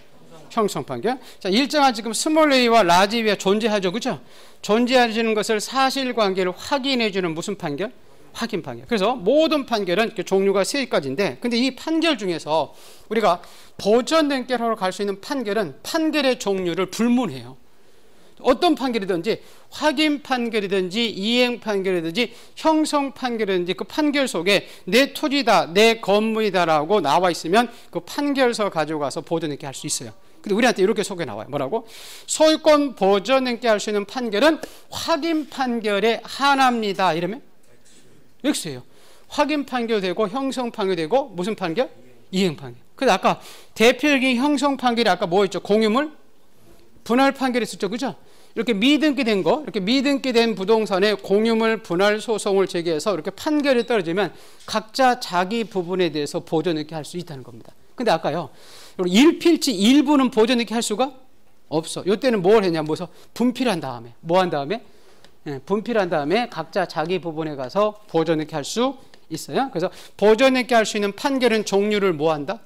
형성 판결. 자, 일정한 지금 스몰 A와 라지 A가 존재하죠, 그죠? 존재하는 것을 사실관계를 확인해 주는 무슨 판결? 확인 판결. 그래서 모든 판결은 이렇게 종류가 3가지인데, 근데 이 판결 중에서 우리가 보전 등결하러 갈 수 있는 판결은 판결의 종류를 불문해요. 어떤 판결이든지 확인 판결이든지 이행 판결이든지 형성 판결이든지 그 판결 속에 내 토지다, 내 건물이다라고 나와 있으면 그 판결서 가지고 가서 보존있게 할 수 있어요. 근데 우리한테 이렇게 소개 나와요. 뭐라고? 소유권 보존있게 할 수 있는 판결은 확인 판결에 한합니다. 이러면 X예요. 확인 판결되고 형성 판결되고 무슨 판결? 이행 판결. 그래서 아까 대표적인 형성 판결이 아까 뭐였죠? 공유물 분할 판결이 있었죠, 그죠? 이렇게 미등기 된 거, 이렇게 미등기 된 부동산에 공유물 분할 소송을 제기해서 이렇게 판결이 떨어지면 각자 자기 부분에 대해서 보존있게 할 수 있다는 겁니다. 근데 아까요, 1필지 일부는 보존있게 할 수가 없어. 이때는 뭘 했냐, 뭐서 분필한 다음에, 뭐 한 다음에? 분필한 다음에 각자 자기 부분에 가서 보존있게 할 수 있어요. 그래서 보존있게 할 수 있는 판결은 종류를 뭐 한다?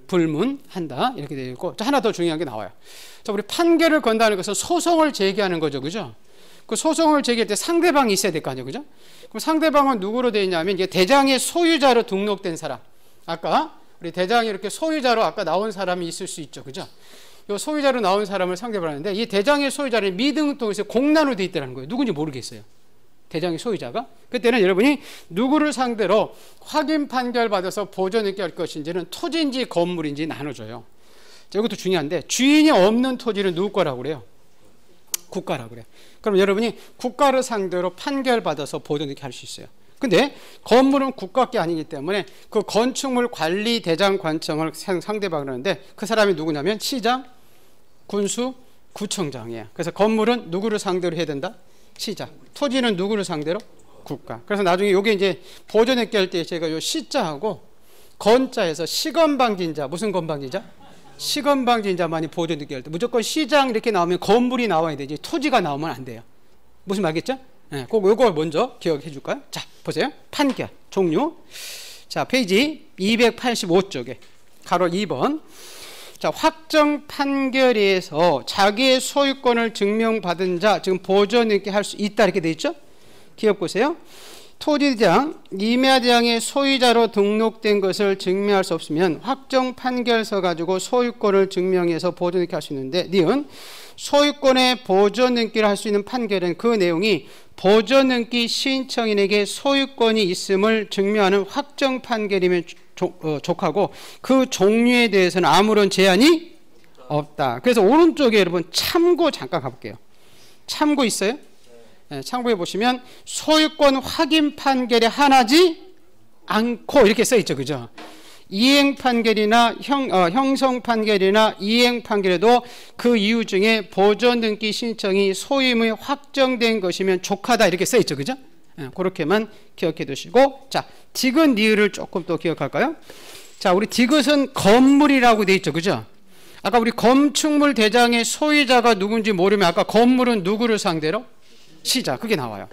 불문한다. 이렇게 되어 있고, 하나 더 중요한 게 나와요. 자, 우리 판결을 건다는 것은 소송을 제기하는 거죠, 그죠? 그 소송을 제기할 때 상대방이 있어야 될 거 아니에요, 그죠? 그럼 상대방은 누구로 되어 있냐면 이게 대장의 소유자로 등록된 사람. 아까 우리 대장이 이렇게 소유자로 아까 나온 사람이 있을 수 있죠, 그죠? 이 소유자로 나온 사람을 상대로 하는데 이 대장의 소유자는 미등록에서 공란으로 되어 있다는 거예요. 누군지 모르겠어요. 대장의 소유자가. 그때는 여러분이 누구를 상대로 확인 판결 받아서 보존있게 할 것인지는 토지인지 건물인지 나눠줘요. 자, 이것도 중요한데 주인이 없는 토지는 누구 거라고 그래요? 국가라고 그래요. 그럼 여러분이 국가를 상대로 판결 받아서 보존있게 할 수 있어요. 근데 건물은 국가께 아니기 때문에 그 건축물 관리 대장 관청을 상대방을 하는데 그 사람이 누구냐면 시장, 군수, 구청장이에요. 그래서 건물은 누구를 상대로 해야 된다? 시장. 토지는 누구를 상대로? 국가. 그래서 나중에 요게 이제 보존있게 할 때 제가 요 시자하고 건자에서 시건방진자, 무슨 건방진자? 시건방진자만이 보존있게 할 때 무조건 시장 이렇게 나오면 건물이 나와야 되지 토지가 나오면 안 돼요. 무슨 말겠죠? 네, 꼭 요걸 먼저 기억해 줄까요? 자, 보세요. 판결, 종류. 자, 페이지 285쪽에 가로 2번. 자, 확정 판결에서 자기의 소유권을 증명받은 자, 지금 보존있게 할 수 있다 이렇게 돼 있죠? 기억 보세요. 토지대장, 임야대장의 소유자로 등록된 것을 증명할 수 없으면 확정 판결서 가지고 소유권을 증명해서 보존있게 할 수 있는데, 니은 소유권의 보존등기를 할 수 있는 판결은 그 내용이 보존등기 신청인에게 소유권이 있음을 증명하는 확정 판결이면 족하고 그 종류에 대해서는 아무런 제한이 없다. 그래서 오른쪽에 여러분 참고 잠깐 가볼게요. 참고 있어요? 참고해 보시면 소유권 확인 판결에 한하지 않고 이렇게 써 있죠. 그죠? 이행 판결이나 형성 판결이나 이행 판결에도 그 이유 중에 보존 등기 신청이 소임이 확정된 것이면 족하다 이렇게 써 있죠. 그죠? 그렇게만 기억해 두시고, 자, 디귿 니을을 조금 또 기억할까요? 자, 우리 디귿은 건물이라고 돼 있죠. 그죠? 아까 우리 건축물 대장의 소유자가 누군지 모르면 아까 건물은 누구를 상대로? 시자. 그게 나와요.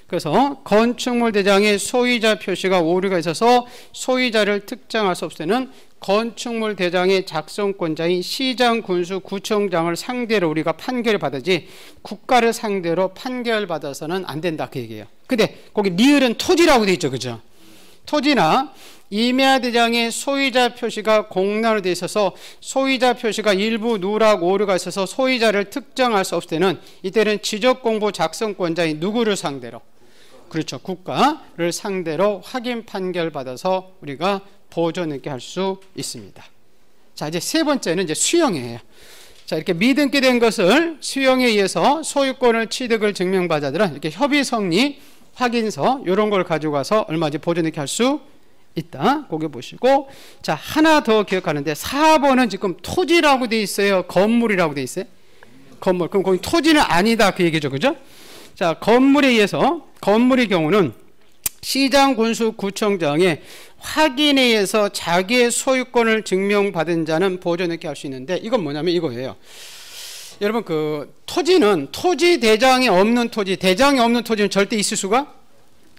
그래서 건축물 대장의 소유자 표시가 오류가 있어서 소유자를 특정할 수 없을 때는 건축물 대장의 작성권자인 시장, 군수, 구청장을 상대로 우리가 판결을 받아지 국가를 상대로 판결받아서는 안 된다 그 얘기예요. 근데 거기 리을은 토지라고 돼 있죠. 그죠? 토지나 임야 대장의 소유자 표시가 공란으로 돼 있어서 소유자 표시가 일부 누락 오류가 있어서 소유자를 특정할 수 없을 때는 이때는 지적공부 작성권자인 누구를 상대로? 그렇죠. 국가를 상대로 확인 판결 받아서 우리가 보존등기 할 수 있습니다. 자, 이제 세 번째는 이제 수용이에요. 자, 이렇게 미등기 된 것을 수용에 의해서 소유권을 취득을 증명받은 자들은 이렇게 협의 성립 확인서 이런 걸 가지고 가서 얼마든지 보존등기 할 수 있다. 거기 보시고, 자, 하나 더 기억하는데 4번은 지금 토지라고 돼 있어요. 건물이라고 돼 있어요. 건물. 그럼 거기 토지는 아니다 그 얘기죠. 그죠? 자, 건물에 의해서 건물의 경우는 시장, 군수, 구청장의 확인에 의해서 자기의 소유권을 증명받은 자는 보존등기 할 수 있는데 이건 뭐냐면 이거예요. 여러분 그 토지는 토지 대장이 없는 토지, 대장이 없는 토지는 절대 있을 수가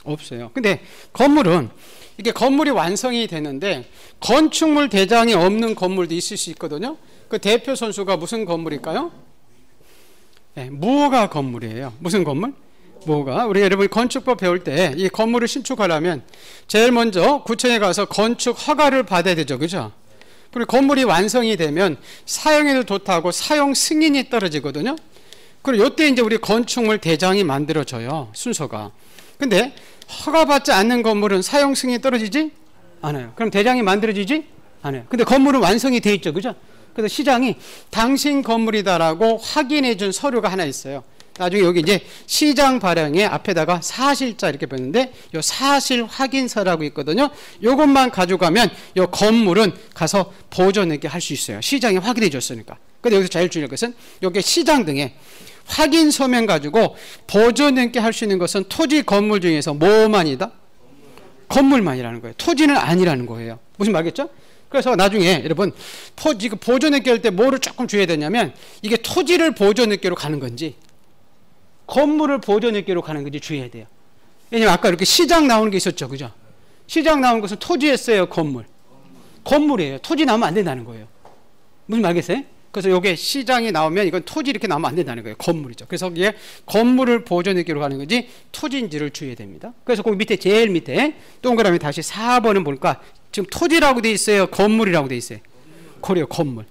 없어요. 근데 건물은 이게 건물이 완성이 되는데 건축물 대장이 없는 건물도 있을 수 있거든요. 그 대표 선수가 무슨 건물일까요? 네, 무허가 건물이에요. 무슨 건물? 무허가. 우리 여러분 건축법 배울 때 이 건물을 신축하려면 제일 먼저 구청에 가서 건축 허가를 받아야 되죠. 그죠? 그리고 건물이 완성이 되면 사용에도 좋다고 사용 승인이 떨어지거든요. 그리고 이때 이제 우리 건축물 대장이 만들어져요. 순서가. 근데 허가받지 않는 건물은 사용 승인이 떨어지지 않아요. 그럼 대장이 만들어지지 않아요. 근데 건물은 완성이 돼 있죠. 그죠? 그래서 시장이 당신 건물이다라고 확인해 준 서류가 하나 있어요. 나중에 여기 이제 시장 발행에 앞에다가 사실자 이렇게 보는데 요 사실 확인서라고 있거든요. 요것만 가져가면 요 건물은 가서 보존등기 할 수 있어요. 시장이 확인해 줬으니까. 근데 여기서 제일 중요한 것은 여기 시장 등에 확인서면 가지고 보존등기 할 수 있는 것은 토지 건물 중에서 뭐만이다? 건물만이라는 거예요. 토지는 아니라는 거예요. 무슨 말겠죠? 그래서 나중에 여러분 보존등기 할 때 뭐를 조금 주의해야 되냐면 이게 토지를 보존등기로 가는 건지 건물을 보존등기로 가는 건지 주의해야 돼요. 왜냐면 아까 이렇게 시장 나오는 게 있었죠. 그죠? 시장 나오는 것은 토지였어요. 건물. 건물이에요. 토지 나오면 안 된다는 거예요. 무슨 말겠어요? 그래서 이게 시장이 나오면 이건 토지 이렇게 나오면 안 된다는 거예요. 건물이죠. 그래서 이게 건물을 보존등기로 가는 건지 토지인지를 주의해야 됩니다. 그래서 거기 밑에 제일 밑에 동그라미 다시 4번은 뭘까? 지금 토지라고 돼 있어요. 건물이라고 돼 있어요. 그래요. 건물.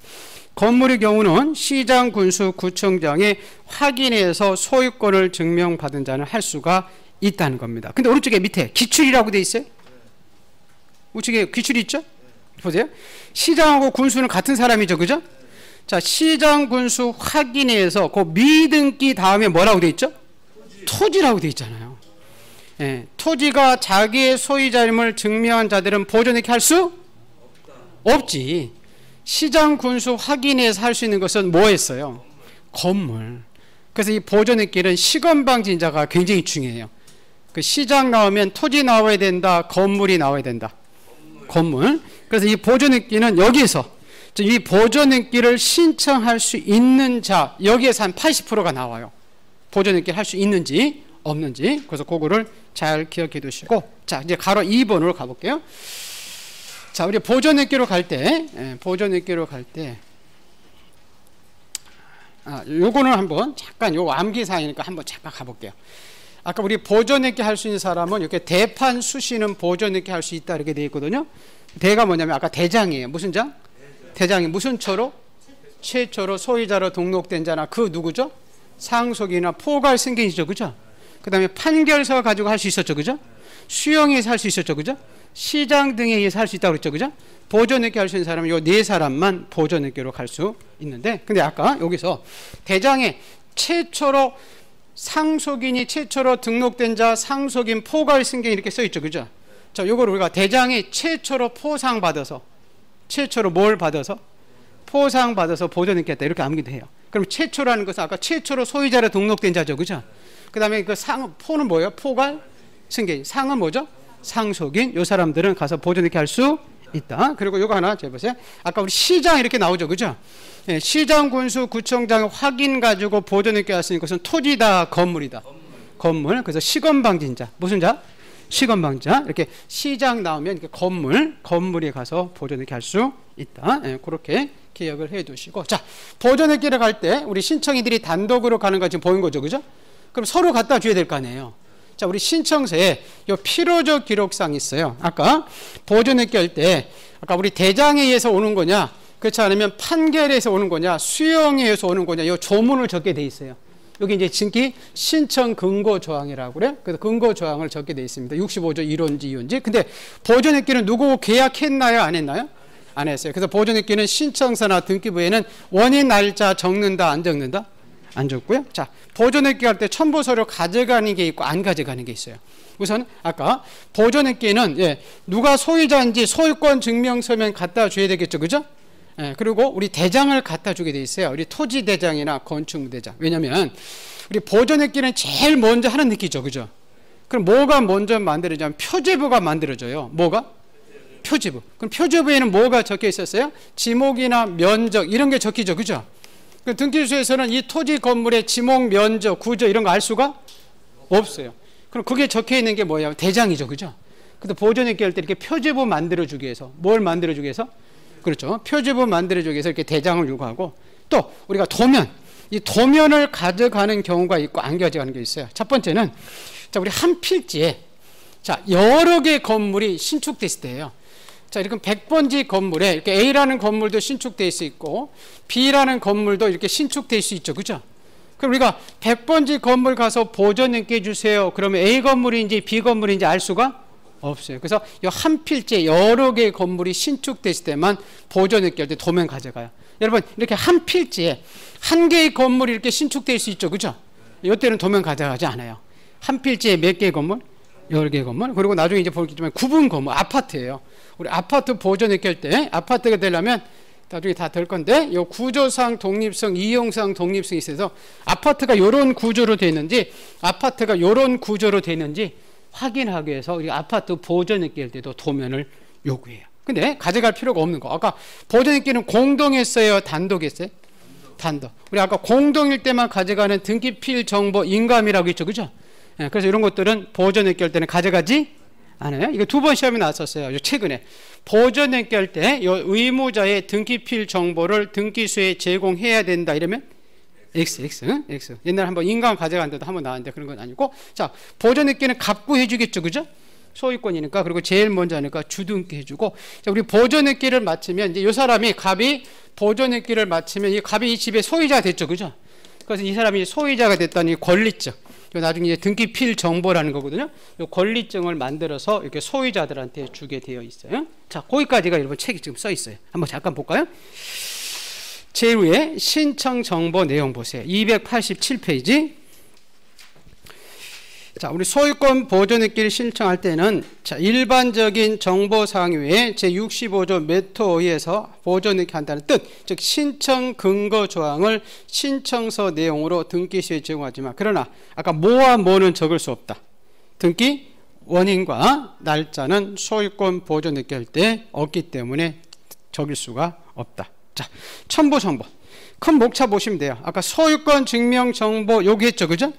건물의 경우는 시장, 군수, 구청장의 확인해서 소유권을 증명받은 자는 할 수가 있다는 겁니다. 근데 오른쪽에 밑에 기출이라고 돼 있어요. 우측에 기출이 있죠? 보세요. 시장하고 군수는 같은 사람이죠. 그죠? 자, 시장, 군수 확인해서 그 미등기 다음에 뭐라고 돼 있죠? 토지라고 돼 있잖아요. 예, 토지가 자기의 소유자임을 증명한 자들은 보존등기 할 수 없지. 시장, 군수 확인해서 할 수 있는 것은 뭐 했어요? 건물. 그래서 이 보존등기는 시건방진자가 굉장히 중요해요. 그 시장 나오면 토지 나와야 된다, 건물이 나와야 된다. 건물. 그래서 이 보존등기는 여기에서 이 보존등기를 신청할 수 있는 자 여기에서 한 80%가 나와요. 보존등기를 할 수 있는지 없는지. 그래서 그거를 잘 기억해 두시고, 자 이제 가로 2번으로 가볼게요. 자, 우리 보존등기로 갈 때, 요거는 한번 잠깐 요 암기사항이니까 한번 잠깐 가볼게요. 아까 우리 보존등기 할 수 있는 사람은 이렇게 대판 수시는 보존등기 할 수 있다 이렇게 되어 있거든요. 대가 뭐냐면 아까 대장이에요. 무슨 장? 대장이 무슨 처로? 최초로 소유자로 등록된 자나 그 누구죠? 상속이나 포괄 승계이죠. 그죠? 그 다음에 판결서 가지고 할 수 있었죠. 그죠? 수용에서 할 수 있었죠. 그죠? 시장 등에 의해서 할 수 있다고 그랬죠. 그죠? 보존등기 할 수 있는 사람은 요 네 사람만 보존등기로 갈 수 있는데, 근데 아까 여기서 대장에 최초로 상속인이 최초로 등록된 자, 상속인 포괄 승계 이렇게 써 있죠, 그죠? 자, 요걸 우리가 대장이 최초로 포상받아서, 최초로 뭘 받아서? 포상받아서 보존했겠다 이렇게 암기도 해요. 그럼 최초라는 것은 아까 최초로 소유자로 등록된 자죠, 그죠? 그 다음에 그 포는 뭐예요? 포괄 승계. 상은 뭐죠? 상속인. 요 사람들은 가서 보존했게 할 수 있다. 그리고 요거 하나 재보세요. 아까 우리 시장 이렇게 나오죠, 그죠? 예, 시장, 군수, 구청장 확인 가지고 보존했게 할 수 있는 것은 토지다, 건물이다. 건물. 그래서 시건방진자. 무슨 자? 시건방자. 이렇게 시장 나오면 이렇게 건물에 가서 보존했게 할 수 있다. 예, 그렇게 기억을 해 두시고. 자, 보존했기를 갈 때 우리 신청인들이 단독으로 가는 거 지금 보인 거죠, 그죠? 그럼 서로 갖다 줘야 될 거 아니에요. 자, 우리 신청서에 요 필요적 기록상이 있어요. 아까 보존했기 할 때 아까 우리 대장에 의해서 오는 거냐, 그렇지 않으면 판결에서 오는 거냐, 수용에 의해서 오는 거냐, 요 조문을 적게 돼 있어요. 여기 이제 증기 신청 근거 조항이라고 그래. 그래서 근거 조항을 적게 돼 있습니다. 65조 1호인지 2호인지. 근데 보존했기는 누구 계약했나요? 안 했나요? 안 했어요. 그래서 보존했기는 신청서나 등기부에는 원인 날짜 적는다, 안 적는다? 안 적고요. 자, 보존했기 할 때 첨부 서류 가져가는 게 있고 안 가져가는 게 있어요. 우선 아까 보존했기는 예, 누가 소유자인지 소유권 증명서면 갖다 줘야 되겠죠, 그죠? 예, 그리고 우리 대장을 갖다 주게 돼 있어요. 우리 토지 대장이나 건축 대장. 왜냐하면 우리 보존했기는 제일 먼저 하는 느끼죠, 그죠? 그럼 뭐가 먼저 만들어지냐면 표제부가 만들어져요. 뭐가? 표제부. 그럼 표제부에는 뭐가 적혀 있었어요? 지목이나 면적 이런 게 적히죠, 그죠? 등기소에서는 이 토지 건물의 지목, 면적, 구조 이런 거 알 수가 없어요. 그럼 그게 적혀 있는 게 뭐예요? 대장이죠, 그죠? 근데 보존했기 할 때 이렇게 표제부 만들어주기 위해서 뭘 만들어주기 위해서? 그렇죠. 표제부 만들어주기 위해서 이렇게 대장을 요구하고 또 우리가 도면, 이 도면을 가져가는 경우가 있고 안 가져가는 게 있어요. 첫 번째는 자, 우리 한 필지에 자, 여러 개의 건물이 신축됐을 때예요. 자, 이렇게 100번지 건물에 이렇게 A라는 건물도 신축될 수 있고 B라는 건물도 이렇게 신축될 수 있죠, 그죠? 그럼 우리가 100번지 건물 가서 보존했게 해주세요. 그러면 A 건물인지 B 건물인지 알 수가 없어요. 그래서 이 한 필지에 여러 개의 건물이 신축됐을 때만 보존했게 할 때 도면 가져가요. 여러분, 이렇게 한 필지에 한 개의 건물이 이렇게 신축될 수 있죠, 그죠? 이때는 도면 가져가지 않아요. 한 필지에 몇 개의 건물? 여러 개의 건물. 그리고 나중에 이제 보겠지만 구분 건물, 아파트예요. 우리 아파트 보존했게 할 때 아파트가 되려면 나중에 다 될 건데 요 구조상 독립성, 이용상 독립성이 있어서 아파트가 이런 구조로 되어 있는지 아파트가 이런 구조로 되어 있는지 확인하기 위해서 우리 아파트 보존했게 할 때도 도면을 요구해요. 근데 가져갈 필요가 없는 거. 아까 보존했기는 공동했어요, 단독했어요? 단독. 우리 아까 공동일 때만 가져가는 등기필 정보 인감이라고 했죠, 그죠? 예, 그래서 이런 것들은 보존했게 할 때는 가져가지 않아요. 이거 두 번 시험에 나왔었어요. 최근에 보존했게 할 때 의무자의 등기필 정보를 등기소에 제공해야 된다 이러면 X. 옛날에 한번 인감 가져간데도 한번 나왔는데 그런 건 아니고, 자, 보존했기는 갖고 해주겠죠, 그죠? 소유권이니까. 그리고 제일 먼저 하니까 주등기 해주고. 자, 우리 보존했기를 마치면 이제 이 사람이 갑이 보존했기를 마치면 이 갑이 이 집의 소유자가 됐죠, 그죠? 그래서 이 사람이 소유자가 됐다니 권리증. 나중에 이제 등기필 정보라는 거거든요. 이 권리증을 만들어서 이렇게 소유자들한테 주게 되어 있어요. 자, 거기까지가 여러분 책이 지금 써 있어요. 한번 잠깐 볼까요? 제일 위에 신청 정보 내용 보세요. 287페이지. 자, 우리 소유권 보존했기를 신청할 때는 자, 일반적인 정보사항 외에 제65조 몇 호에 의해서 보존했기 한다는 뜻, 즉 신청 근거 조항을 신청서 내용으로 등기소에 제공하지만, 그러나 아까 뭐와 뭐는 적을 수 없다. 등기 원인과 날짜는 소유권 보존했기 할 때 없기 때문에 적일 수가 없다. 자, 첨부 정보. 큰 목차 보시면 돼요. 아까 소유권 증명 정보 요구했죠, 그죠?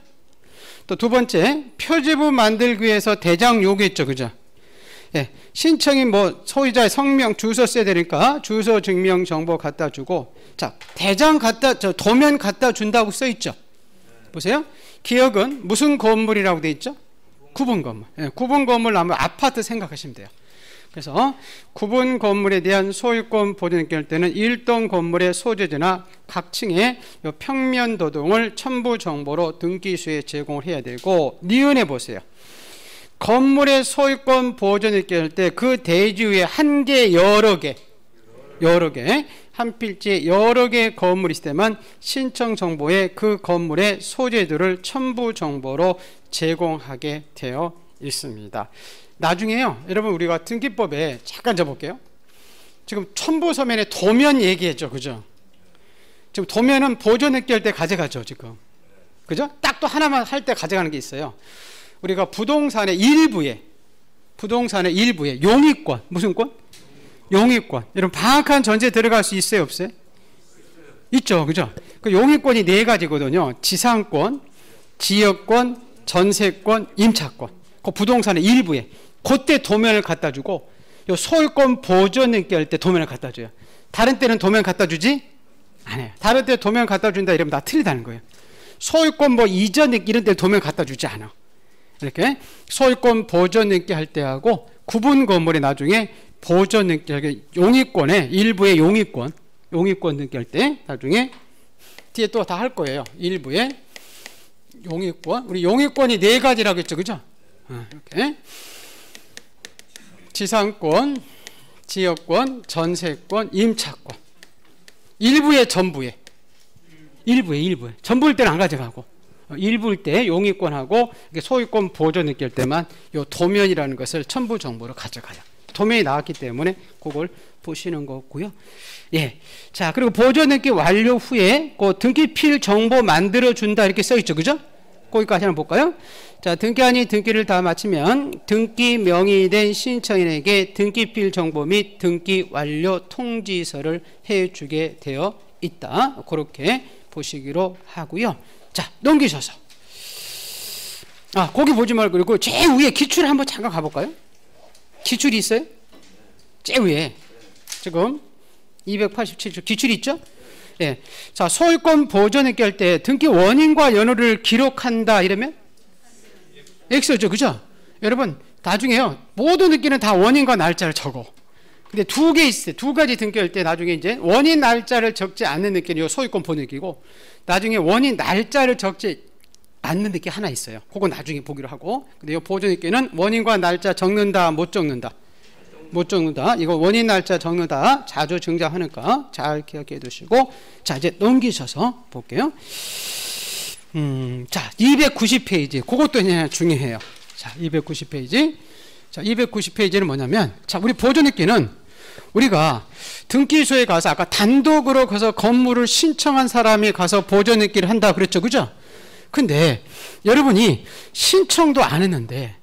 또 두 번째, 표지부 만들기 위해서 대장 요구했죠, 그죠? 예, 신청인 뭐 소유자의 성명, 주소 써야 되니까 주소 증명 정보 갖다 주고, 자, 대장 도면 갖다 준다고 써 있죠. 보세요. 기억은 무슨 건물이라고 돼 있죠? 구분 건물. 예, 구분 건물 나면 아파트 생각하시면 돼요. 그래서 구분 건물에 대한 소유권 보존했기 할 때는 일동 건물의 소재지나 각 층의 평면 도동을 첨부 정보로 등기소에 제공을 해야 되고, 니은에 보세요. 건물의 소유권 보존했기 할 때 그 대지 위에 한 개, 여러 개, 여러 개, 한 필지에 여러 개의 건물이 있을 때만 신청 정보에 그 건물의 소재들을 첨부 정보로 제공하게 되어 있습니다. 나중에요, 여러분 우리가 등기법에 잠깐 잡아볼게요. 지금 첨부 서면에 도면 얘기했죠, 그죠? 지금 도면은 보존 등기할 때 가져가죠, 지금. 그죠? 딱 또 하나만 할 때 가져가는 게 있어요. 우리가 부동산의 일부에 용의권, 무슨 권? 용의권. 여러분 방학한 전제 들어갈 수 있어요, 없어요? 있죠, 그죠? 그 용의권이 네 가지거든요. 지상권, 지역권, 전세권, 임차권. 그 부동산의 일부에 그때 도면을 갖다 주고, 요 소유권 보존 등기할 때 도면을 갖다 줘요. 다른 때는 도면 갖다 주지 않아요. 다른 때 도면 갖다 준다 이러면 다 틀리다는 거예요. 소유권 뭐 이전 등기 이런 때 도면 갖다 주지 않아. 이렇게 소유권 보존 등기 할 때하고 구분 건물에 나중에 보존 등기 용의권에 일부의 용의권 등기 할 때 나중에 뒤에 또 다 할 거예요. 일부의 용의권, 우리 용의권이 네 가지라고 했죠, 그죠? 이렇게 지상권, 지역권, 전세권, 임차권. 일부에 전부에 전부일 때는 안 가져가고 일부일 때 용의권하고 소유권 보존 느낄 때만 요 도면이라는 것을 첨부 정보로 가져가요. 도면이 나왔기 때문에 그걸 보시는 거고요. 예. 자, 그리고 보존 등기 완료 후에 그 등기필 정보 만들어 준다 이렇게 써 있죠, 그죠? 거기까지 한번 볼까요? 자, 등기한이 등기를 다 마치면 등기 명의된 신청인에게 등기필 정보 및 등기 완료 통지서를 해주게 되어 있다. 그렇게 보시기로 하고요. 자, 넘기셔서 거기 보지 말고 그리고 제일 위에 기출 한번 잠깐 가볼까요? 기출이 있어요? 제일 위에 지금 287조 기출이 있죠? 예. 자, 소유권 보존 등기할 때 등기 원인과 연호를 기록한다 이러면 X죠, 그죠? 여러분 나중에요 모든 등기는 다 원인과 날짜를 적어. 근데 두 개 있어요. 두 가지 등기할 때 나중에 이제 원인 날짜를 적지 않는 등기는 소유권 보존 등기고, 나중에 원인 날짜를 적지 않는 등기 하나 있어요. 그건 나중에 보기로 하고. 근데 이 보존 등기는 원인과 날짜 적는다, 못 적는다? 못 적는다. 이거 원인 날짜 적는다. 자주 등장하니까 잘 기억해 두시고. 자, 이제 넘기셔서 볼게요. 자, 290페이지. 그것도 그냥 중요해요. 자, 290페이지. 자, 290페이지는 뭐냐면, 자, 우리 보존 등기는 우리가 등기소에 가서 아까 단독으로 가서 건물을 신청한 사람이 가서 보존 등기를 한다 그랬죠, 그죠? 근데 여러분이 신청도 안 했는데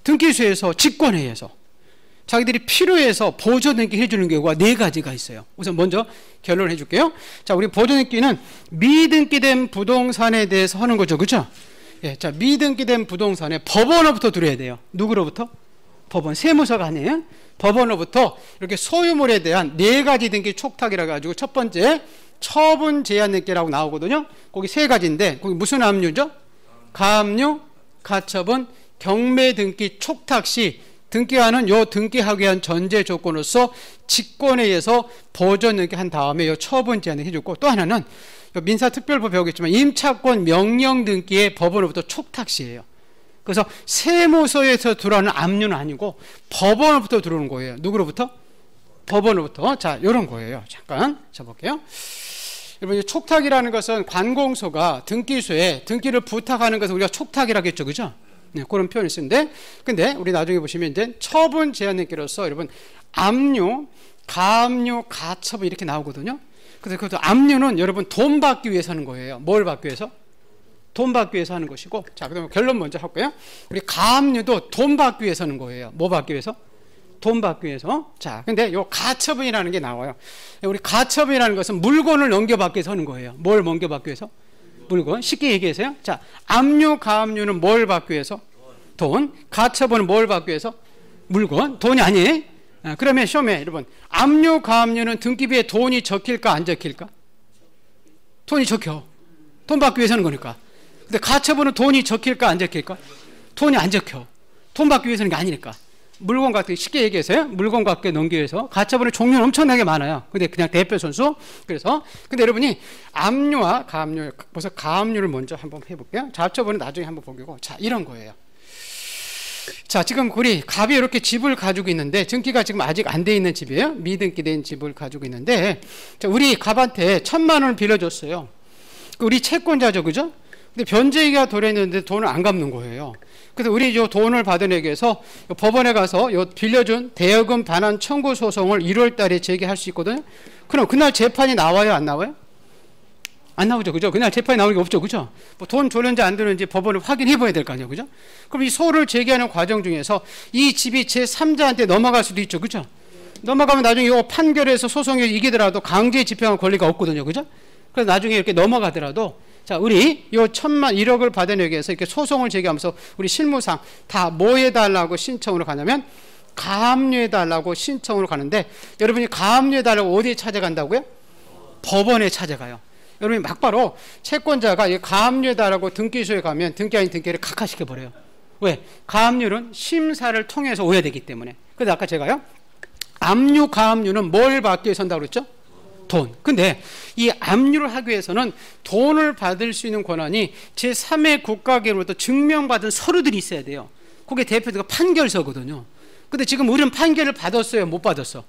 등기소에서 직권회의에서 자기들이 필요해서 보존 등기 해주는 경우가 네 가지가 있어요. 우선 먼저 결론을 해줄게요. 자, 우리 보존 등기는 미등기된 부동산에 대해서 하는 거죠, 그죠? 예, 자, 미등기된 부동산에 법원으로부터 들어야 돼요. 누구로부터? 법원, 세무서가 아니에요. 법원으로부터 이렇게 소유물에 대한 네 가지 등기 촉탁이라 가지고 첫 번째 처분 제한 등기라고 나오거든요. 거기 세 가지인데 거기 무슨 압류죠? 가압류, 가처분, 경매 등기 촉탁 시 등기하는 요 등기하기 위한 전제 조건으로서 직권에 의해서 보존 등기한 다음에 요 처분 제한을 해주고, 또 하나는 민사특별법 배우겠지만 임차권 명령 등기의 법원으로부터 촉탁 시예요. 그래서 세무서에서 들어오는 압류는 아니고 법원으로부터 들어오는 거예요. 누구로부터? 법원으로부터. 자, 이런 거예요. 잠깐 쳐볼게요. 여러분, 촉탁이라는 것은 관공서가 등기소에 등기를 부탁하는 것을 우리가 촉탁이라고 했죠, 그죠? 네, 그런 표현을 쓰는데, 근데 우리 나중에 보시면 이제 처분 제한 등기로서 여러분 압류, 가압류, 가처분 이렇게 나오거든요. 그래서 그 압류는 여러분 돈 받기 위해서 하는 거예요. 뭘 받기 위해서? 돈 받기 위해서 하는 것이고, 자, 그러면 결론 먼저 할까요? 우리 가압류도 돈 받기 위해서 하는 거예요. 뭐 받기 위해서? 돈 받기 위해서. 자, 근데 요 가처분이라는 게 나와요. 우리 가처분이라는 것은 물건을 넘겨받기 위해서 하는 거예요. 뭘 넘겨받기 위해서? 물건. 쉽게 얘기해서요. 자, 압류, 가압류는 뭘 받기 위해서? 돈. 가처분은 뭘 받기 위해서? 물건. 돈이 아니에요. 그러면 시험에 여러분 압류, 가압류는 등기부에 돈이 적힐까 안 적힐까? 돈이 적혀. 돈 받기 위해서 하는 거니까. 근데 가처분은 돈이 적힐까 안 적힐까? 돈이 안 적혀. 돈 받기 위해서 하는 게 아니니까. 물건 갖기, 쉽게 얘기해서요. 물건 갖기 넘기기 위해서. 가처분의 종류는 엄청나게 많아요. 근데 그냥 대표 선수. 그래서 근데 여러분이 압류와 가압류, 그래서 가압류를 먼저 한번 해볼게요. 가처분은 나중에 한번 보기고. 자, 이런 거예요. 자, 지금 우리 갑이 이렇게 집을 가지고 있는데 등기가 지금 아직 안 돼 있는 집이에요. 미등기 된 집을 가지고 있는데 자, 우리 갑한테 1,000만 원을 빌려줬어요. 우리 채권자죠, 그죠? 근데 변제기가 도래했는데 돈을 안 갚는 거예요. 그래서 우리 이 돈을 받아내기 위해서 법원에 가서 요 빌려준 대여금 반환 청구 소송을 1월 달에 제기할 수 있거든요. 그럼 그날 재판이 나와요, 안 나와요? 안 나오죠, 그죠? 그날 재판이 나오는 게 없죠, 그죠? 뭐 돈 줬는지 안 줬는지 법원을 확인해 봐야 될 거 아니에요, 그죠? 그럼 이 소를 제기하는 과정 중에서 이 집이 제3자한테 넘어갈 수도 있죠, 그죠? 넘어가면 나중에 이 판결에서 소송이 이기더라도 강제 집행할 권리가 없거든요, 그죠? 그래서 나중에 이렇게 넘어가더라도 자, 우리 요 1,100을 받아내기 위해서 이렇게 소송을 제기하면서 우리 실무상 다 뭐 해달라고 신청으로 가냐면 가압류해달라고 신청으로 가는데 여러분이 가압류해달라고 어디에 찾아간다고요? 법원에 찾아가요. 여러분이 막바로 채권자가 가압류해달라고 등기소에 가면 등기 아닌 등기를 각하시켜버려요. 왜? 가압류는 심사를 통해서 오해되기 때문에. 그래서 아까 제가요 압류, 가압류는 뭘 받기 위해서 한다고 그랬죠? 돈. 근데 이 압류를 하기 위해서는 돈을 받을 수 있는 권한이 제3의 국가기로부터 증명받은 서류들이 있어야 돼요. 그게 대표가 판결서거든요. 근데 지금 우리는 판결을 받았어요, 못 받았어?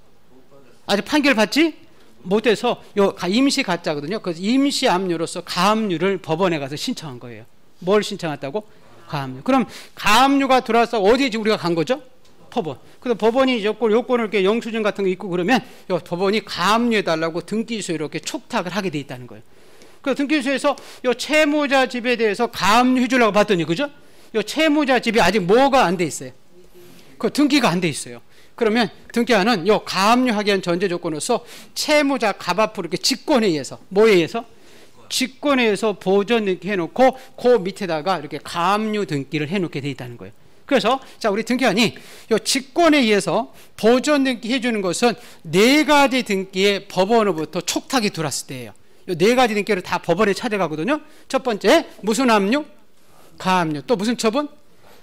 아직 판결 받지 못해서 요 임시 가짜거든요. 그래서 임시 압류로서 가압류를 법원에 가서 신청한 거예요. 뭘 신청했다고? 가압류. 그럼 가압류가 들어와서 어디에 우리가 간 거죠? 법원. 그래서 법원이 요건을 이렇게 영수증 같은 거 있고 그러면 법원이 가압류해달라고 등기소에 이렇게 촉탁을 하게 돼 있다는 거예요. 그래서 등기소에서 요 채무자 집에 대해서 가압류 해주려고 봤더니, 그죠? 요 채무자 집이 아직 뭐가 안 돼 있어요? 그 등기가 안 돼 있어요. 그러면 등기하는 요 가압류하기 위한 전제 조건으로서 채무자 갑 앞으로 이렇게 직권에 의해서 뭐에 의해서? 직권에 의해서 보전 등기 해놓고 그 밑에다가 이렇게 가압류 등기를 해놓게 돼 있다는 거예요. 그래서 자, 우리 등기관이 요 직권에 의해서 보전 등기 해주는 것은 4가지 등기에 법원으로부터 촉탁이 들어왔을 때예요. 요 4가지 등기를 다 법원에 찾아가거든요. 첫 번째 무슨 압류? 가압류. 또 무슨 처분?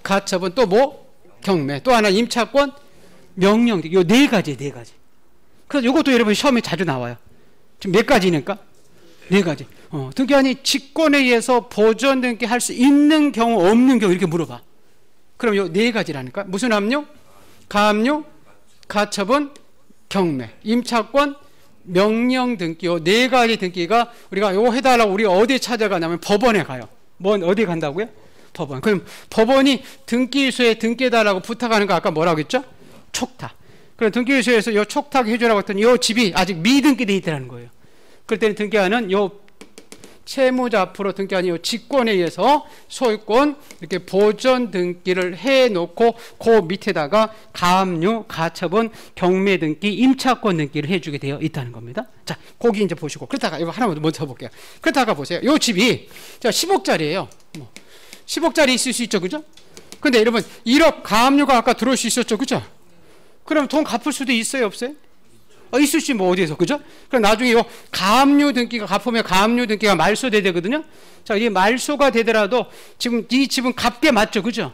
가처분. 또 뭐? 경매. 또 하나 임차권, 명령 등기. 요 4가지, 4가지. 그래서 요것도 여러분 시험에 자주 나와요. 지금 몇 가지니까? 4가지. 등기관이 직권에 의해서 보전 등기 할 수 있는 경우, 없는 경우 이렇게 물어봐. 그럼 요 4가지라니까. 무슨 압류? 가압류, 가처분, 경매, 임차권, 명령 등기. 요 4가지 등기가 우리가 요 해달라고 우리가 어디에 찾아가냐면 법원에 가요. 뭔 어디 간다고요? 법원. 그럼 법원이 등기소에 등기해달라고 부탁하는 거 아까 뭐라고 했죠? 촉탁. 그럼 등기소에서 요 촉탁 해주라고 했더니 요 집이 아직 미등기돼 있다는 거예요. 그럴 때는 등기하는 요 채무자 앞으로 등기하는 요 직권에 의해서 소유권 이렇게 보전 등기를 해놓고 그 밑에다가 가압류, 가처분, 경매 등기, 임차권 등기를 해주게 되어 있다는 겁니다. 자, 거기 이제 보시고 그렇다가 이거 하나만 먼저 볼게요. 그렇다가 보세요. 요 집이 자 10억짜리예요. 10억짜리 있을 수 있죠, 그죠? 근데 여러분 1억 가압류가 아까 들어올 수 있었죠, 그죠? 그럼 돈 갚을 수도 있어요, 없어요? 있을 수 뭐 어디에서, 그죠? 그럼 나중에 요 가압류 등기가 갚으면 가압류 등기가 말소돼야 되거든요. 자, 이게 말소가 되더라도 지금 이 집은 갚게 맞죠, 그죠?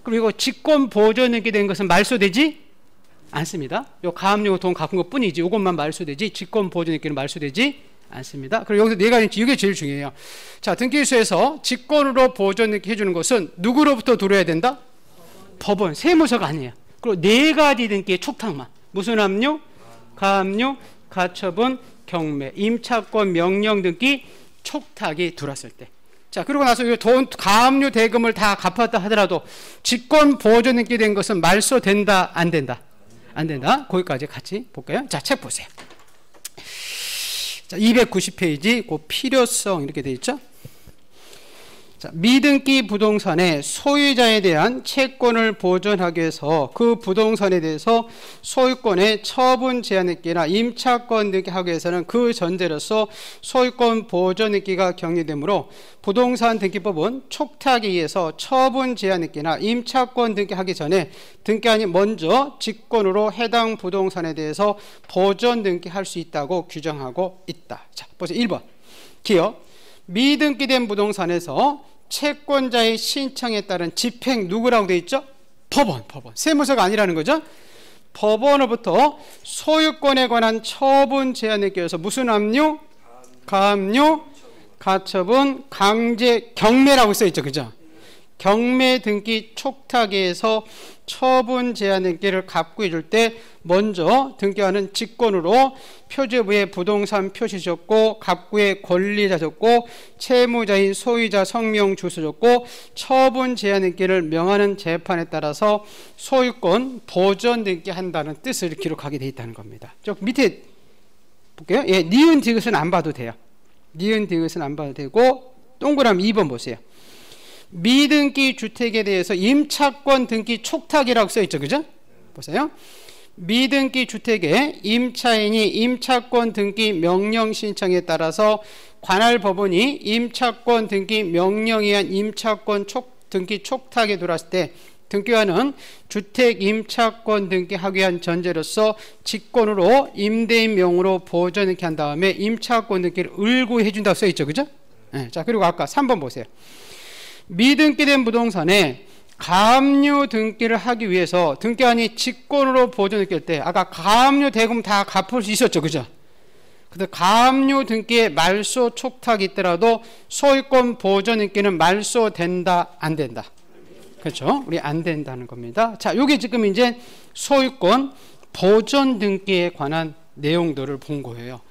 그럼 이거 직권 보전 등기 된 것은 말소되지 않습니다. 요 가압류 돈 갚은 것 뿐이지 이것만 말소되지 직권 보전 등기는 말소되지 않습니다. 그리고 여기서 4가지 이게 제일 중요해요. 자, 등기소에서 직권으로 보전 등기 해주는 것은 누구로부터 들어야 된다? 법원, 세무서가 아니에요. 그리고 4가지 등기의 촉탁만. 무슨 압류? 가압류, 가처분, 경매, 임차권, 명령 등기 촉탁이 들어왔을 때. 자, 그러고 나서 이 돈, 가압류 대금을 다 갚았다 하더라도 직권 보전 등기 된 것은 말소된다, 안 된다? 안 된다. 거기까지 같이 볼까요? 자, 책 보세요. 자, 290페이지, 그 필요성 이렇게 되어 있죠? 자, 미등기 부동산의 소유자에 대한 채권을 보존하기 위해서 그 부동산에 대해서 소유권의 처분 제한했기나 임차권 등기 하기 위해서는 그 전제로서 소유권 보존 등기가 경리되므로 부동산 등기법은 촉탁에 의해서 처분 제한했기나 임차권 등기하기 전에 등기한이 먼저 직권으로 해당 부동산에 대해서 보존 등기할 수 있다고 규정하고 있다. 자, 보세요. 1번 기업 미등기된 부동산에서 채권자의 신청에 따른 집행 누구라고 되어 있죠? 법원. 세무서가 아니라는 거죠. 법원으로부터 소유권에 관한 처분 제한에 껴서 무슨 압류? 가압류, 가처분, 강제, 경매라고 써 있죠, 그죠? 경매 등기 촉탁에서 처분 제한 등기를 갑구해 줄 때 먼저 등기하는 직권으로 표제부에 부동산 표시 적고 갑구에 권리자 적고 채무자인 소유자 성명 주소 적고 처분 제한 등기를 명하는 재판에 따라서 소유권 보전 등기한다는 뜻을 기록하게 되어 있다는 겁니다. 저 밑에 볼게요. 예, 니은 디귿은 안 봐도 돼요. 니은 디귿은 안 봐도 되고 동그라미 2번 보세요. 미등기 주택에 대해서 임차권 등기 촉탁이라고 써있죠. 그죠? 보세요. 미등기 주택에 임차인이 임차권 등기 명령 신청에 따라서 관할 법원이 임차권 등기 명령에 의한 임차권 등기 촉탁에 들어왔을 때 등기관은 주택 임차권 등기하기 위한 전제로서 직권으로 임대인 명으로 보전 등기한 다음에 임차권 등기를 을고해 준다고 써있죠. 그죠? 네, 자, 그리고 아까 3번 보세요. 미등기된 부동산에 가압류 등기를 하기 위해서 등기관이 직권으로 보전 등기할 때 아까 가압류 대금 다 갚을 수 있었죠. 그죠? 근데 가압류 등기에 말소 촉탁이 있더라도 소유권 보전 등기는 말소 된다 안 된다? 그렇죠? 우리 안 된다는 겁니다. 자, 요게 지금 이제 소유권 보전 등기에 관한 내용들을 본 거예요.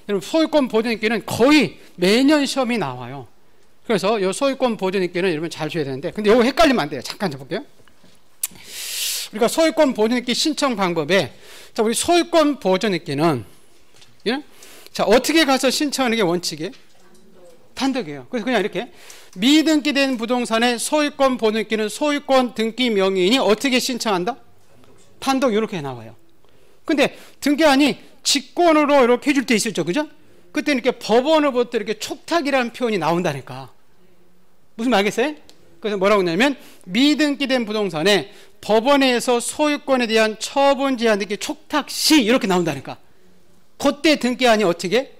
여러분, 소유권 보전 등기는 거의 매년 시험이 나와요. 그래서 이 소유권 보전 등기는 여러분 잘 줘야 되는데, 근데 이거 헷갈리면 안 돼요. 잠깐 볼게요. 우리가 소유권 보전 등기 신청 방법에, 자, 우리 소유권 보전 등기는, 예? 자, 어떻게 가서 신청하는 게 원칙이에요? 단독이에요. 그래서 그냥 이렇게 미등기된 부동산의 소유권 보전 등기는 소유권 등기 명의인이 어떻게 신청한다? 단독 이렇게 나와요. 근데 등기관이 직권으로 이렇게 해줄 때 있었죠. 그죠? 그때는 이렇게 법원으로부터 이렇게 촉탁이라는 표현이 나온다니까. 무슨 말 알겠어요? 그래서 뭐라고 하냐면 미등기된 부동산에 법원에서 소유권에 대한 처분 제한 등기 촉탁 시 이렇게 나온다니까. 그때 등기관이 어떻게?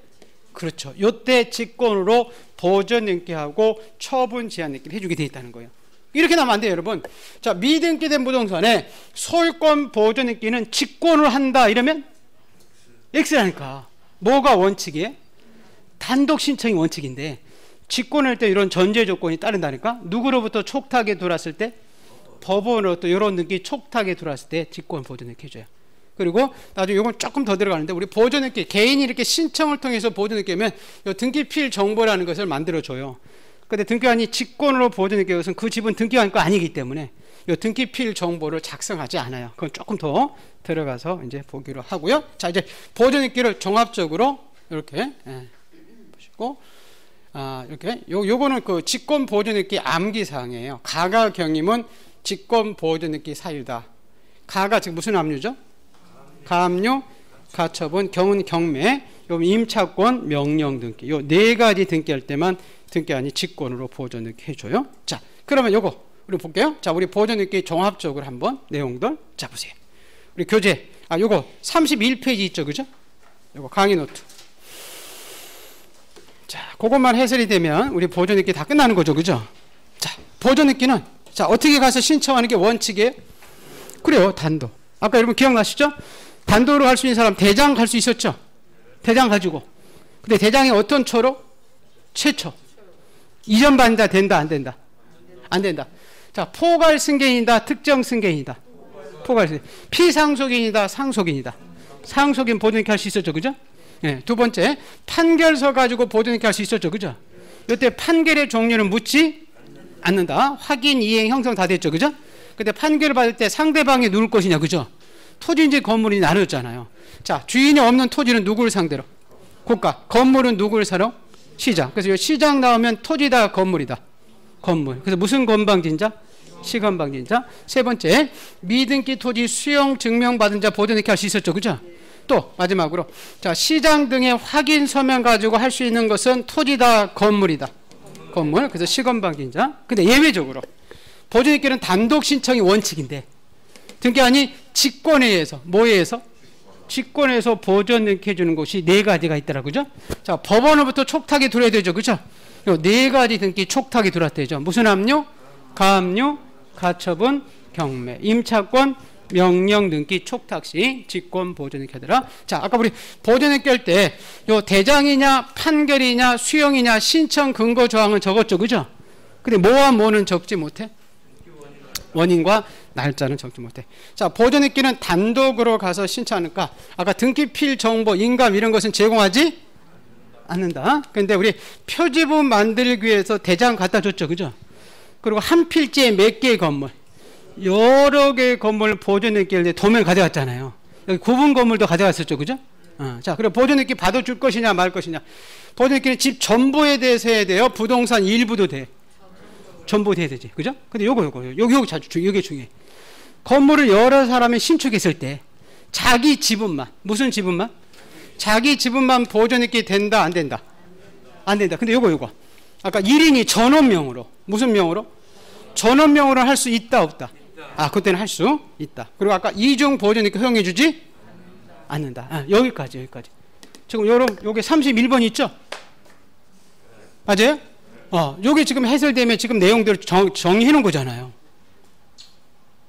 그렇죠. 요때 직권으로 보전 등기하고 처분 제한 등기를 해주게 돼 있다는 거예요. 이렇게 나면 안 돼요, 여러분. 자, 미등기된 부동산에 소유권 보전 등기는 직권으로 한다 이러면 X라니까. 뭐가 원칙이에요? 단독 신청이 원칙인데 직권할 때 이런 전제 조건이 따른다니까. 누구로부터 촉탁에 들어왔을 때? 법원으로부터 이런 등기 촉탁에 들어왔을 때 직권 보전 등기 해줘요. 그리고 나중에 이건 조금 더 들어가는데 우리 보전 등기 개인이 이렇게 신청을 통해서 보전 등기하면 이 등기필 정보라는 것을 만들어줘요. 근데 등기관이 직권으로 보전 등기한 것은 그 집은 등기관 거 아니기 때문에 이 등기필 정보를 작성하지 않아요. 그건 조금 더 들어가서 이제 보기로 하고요. 자, 이제 보전 등기를 종합적으로 이렇게 보시고, 이렇게 요거는 그 직권 보전 등기 암기 사항이에요. 가가 경임은 직권 보전 등기 사유다. 가가 지금 무슨 압류죠? 가압류, 가처분, 경은 경매, 요 임차권, 명령 등기. 요 네 가지 등기할 때만 등기관이 직권으로 보전 등기 해줘요. 자, 그러면 요거 우리 볼게요. 자, 우리 보전 등기 종합적으로 한번 내용들. 자, 보세요. 우리 교재. 요거 31페이지 있죠, 그죠? 요거 강의 노트. 자, 그것만 해설이 되면 우리 보전 등기 다 끝나는 거죠, 그죠? 자, 보전 등기는 자, 어떻게 가서 신청하는 게 원칙이에요? 그래요, 단독. 아까 여러분 기억나시죠? 단독으로 갈 수 있는 사람 대장 갈 수 있었죠? 대장 가지고. 근데 대장이 어떤 초로? 최초. 이전 반자 된다, 안 된다? 안 된다. 자, 포괄 승계인이다, 특정 승계인이다. 포괄 승계. 피상속인이다, 상속인이다. 상속인 보존등기 할 수 있었죠, 그죠? 네, 두 번째, 판결서 가지고 보존등기 할 수 있었죠, 그죠? 이때 판결의 종류는 묻지 않는다. 확인, 이행, 형성 다 됐죠, 그죠? 근데 판결을 받을 때 상대방이 누굴 것이냐, 그죠? 토지인지 건물이 나누었잖아요. 자, 주인이 없는 토지는 누구를 상대로? 고가. 건물은 누구를 사러? 시장. 그래서 시장 나오면 토지다, 건물이다. 건물. 그래서 무슨 건방진자? 시건방진자. 세 번째, 미등기 토지 수용 증명받은 자 보존등기 할 수 있었죠, 그죠? 또 마지막으로, 자, 시장 등의 확인 서면 가지고 할 수 있는 것은 토지다, 건물이다. 건물. 그래서 시건방진자. 근데 예외적으로 보존등기는 단독 신청이 원칙인데 등기관이 직권에 의해서 뭐에 의해서? 직권에 의해서 보존등기 해주는 곳이 네 가지가 있더라, 그죠? 자, 법원으로부터 촉탁이 들어야 되죠, 그죠? 네 가지 등기 촉탁이 들어왔대죠. 무슨 압류? 가압류, 가처분, 경매, 임차권, 명령 등기 촉탁 시 직권 보존등기 하더라. 자, 아까 우리 보존등기 할 때 요 대장이냐, 판결이냐, 수용이냐, 신청 근거 조항은 적었죠, 그죠? 근데 뭐와 뭐는 적지 못해? 원인과 날짜는 적지 못해. 자, 보존등기는 단독으로 가서 신청하니까 아까 등기필 정보, 인감 이런 것은 제공하지 않는다. 근데 우리 표지본 만들기 위해서 대장 갖다 줬죠. 그죠? 그리고 한 필지에 몇 개의 건물, 여러 개의 건물 보존등기를 도면 가져갔잖아요. 여기 구분 건물도 가져갔었죠. 그죠? 자, 그리고 보존등기 받아줄 것이냐 말 것이냐. 보존등기는 집 전부에 대해서 해야 돼요. 부동산 일부도 돼. 전부 돼야 되지. 그죠? 근데 요거 요게 중요해. 건물을 여러 사람이 신축했을 때 자기 지분만, 무슨 지분만? 자기 지분만 보존등기 된다 안 된다? 안 된다. 근데 요거 아까 1인이 전원명으로, 무슨 명으로? 전원명으로 할 수 있다 없다? 그때는 할 수 있다. 그리고 아까 이중 보존등기 허용해 주지 않는다. 여기까지. 지금 요게 31번 있죠? 맞아요? 요게 지금 해설되면 지금 내용대로 정리해 놓은 거잖아요.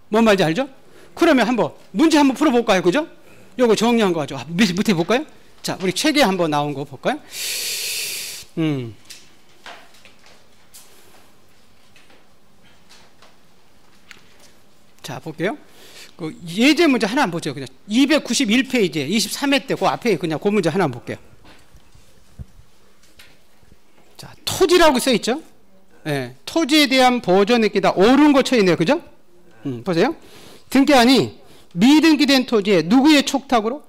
뭔 말인지 알죠? 그러면 문제 한번 풀어볼까요? 그죠? 요거 정리한 거 가지고 밑에 볼까요? 자, 우리 책에 한번 나온 거 볼까요? 자, 볼게요. 그 예제 문제 하나 한번 보죠. 그냥 291페이지에 23회 때 그 앞에 그냥 그 문제 하나 한번 볼게요. 자, 토지라고 써 있죠? 네, 토지에 대한 보존등기다. 옳은 거 쳐 있네요. 그죠? 보세요. 등기안이 미등기된 토지에 누구의 촉탁으로?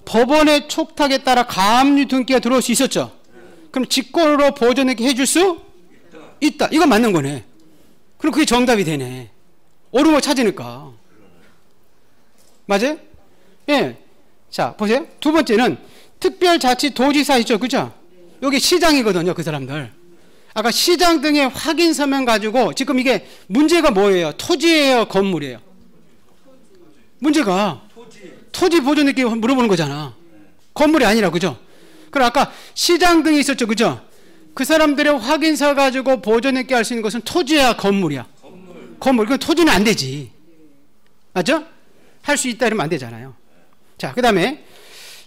법원의 촉탁에 따라 가압류 등기가 들어올 수 있었죠. 그럼 직권으로 보존등기 해줄 수 있다. 이건 맞는 거네. 그럼 그게 정답이 되네. 옳은 거 찾으니까. 맞아요? 예. 자, 보세요. 두 번째는 특별자치도지사 있죠. 그죠? 여기 시장이거든요. 그 사람들. 아까 시장 등의 확인 서면 가지고 지금 이게 문제가 뭐예요? 토지예요? 건물이에요? 문제가 토지 보존등기 물어보는 거잖아. 건물이 아니라. 그죠? 그럼 아까 시장 등이 있었죠. 그죠? 그 사람들의 확인서 가지고 보존등기 할 수 있는 것은 토지야? 건물이야? 건물. 그건 토지는 안 되지. 맞죠? 할 수 있다 이러면 안 되잖아요. 자, 그 다음에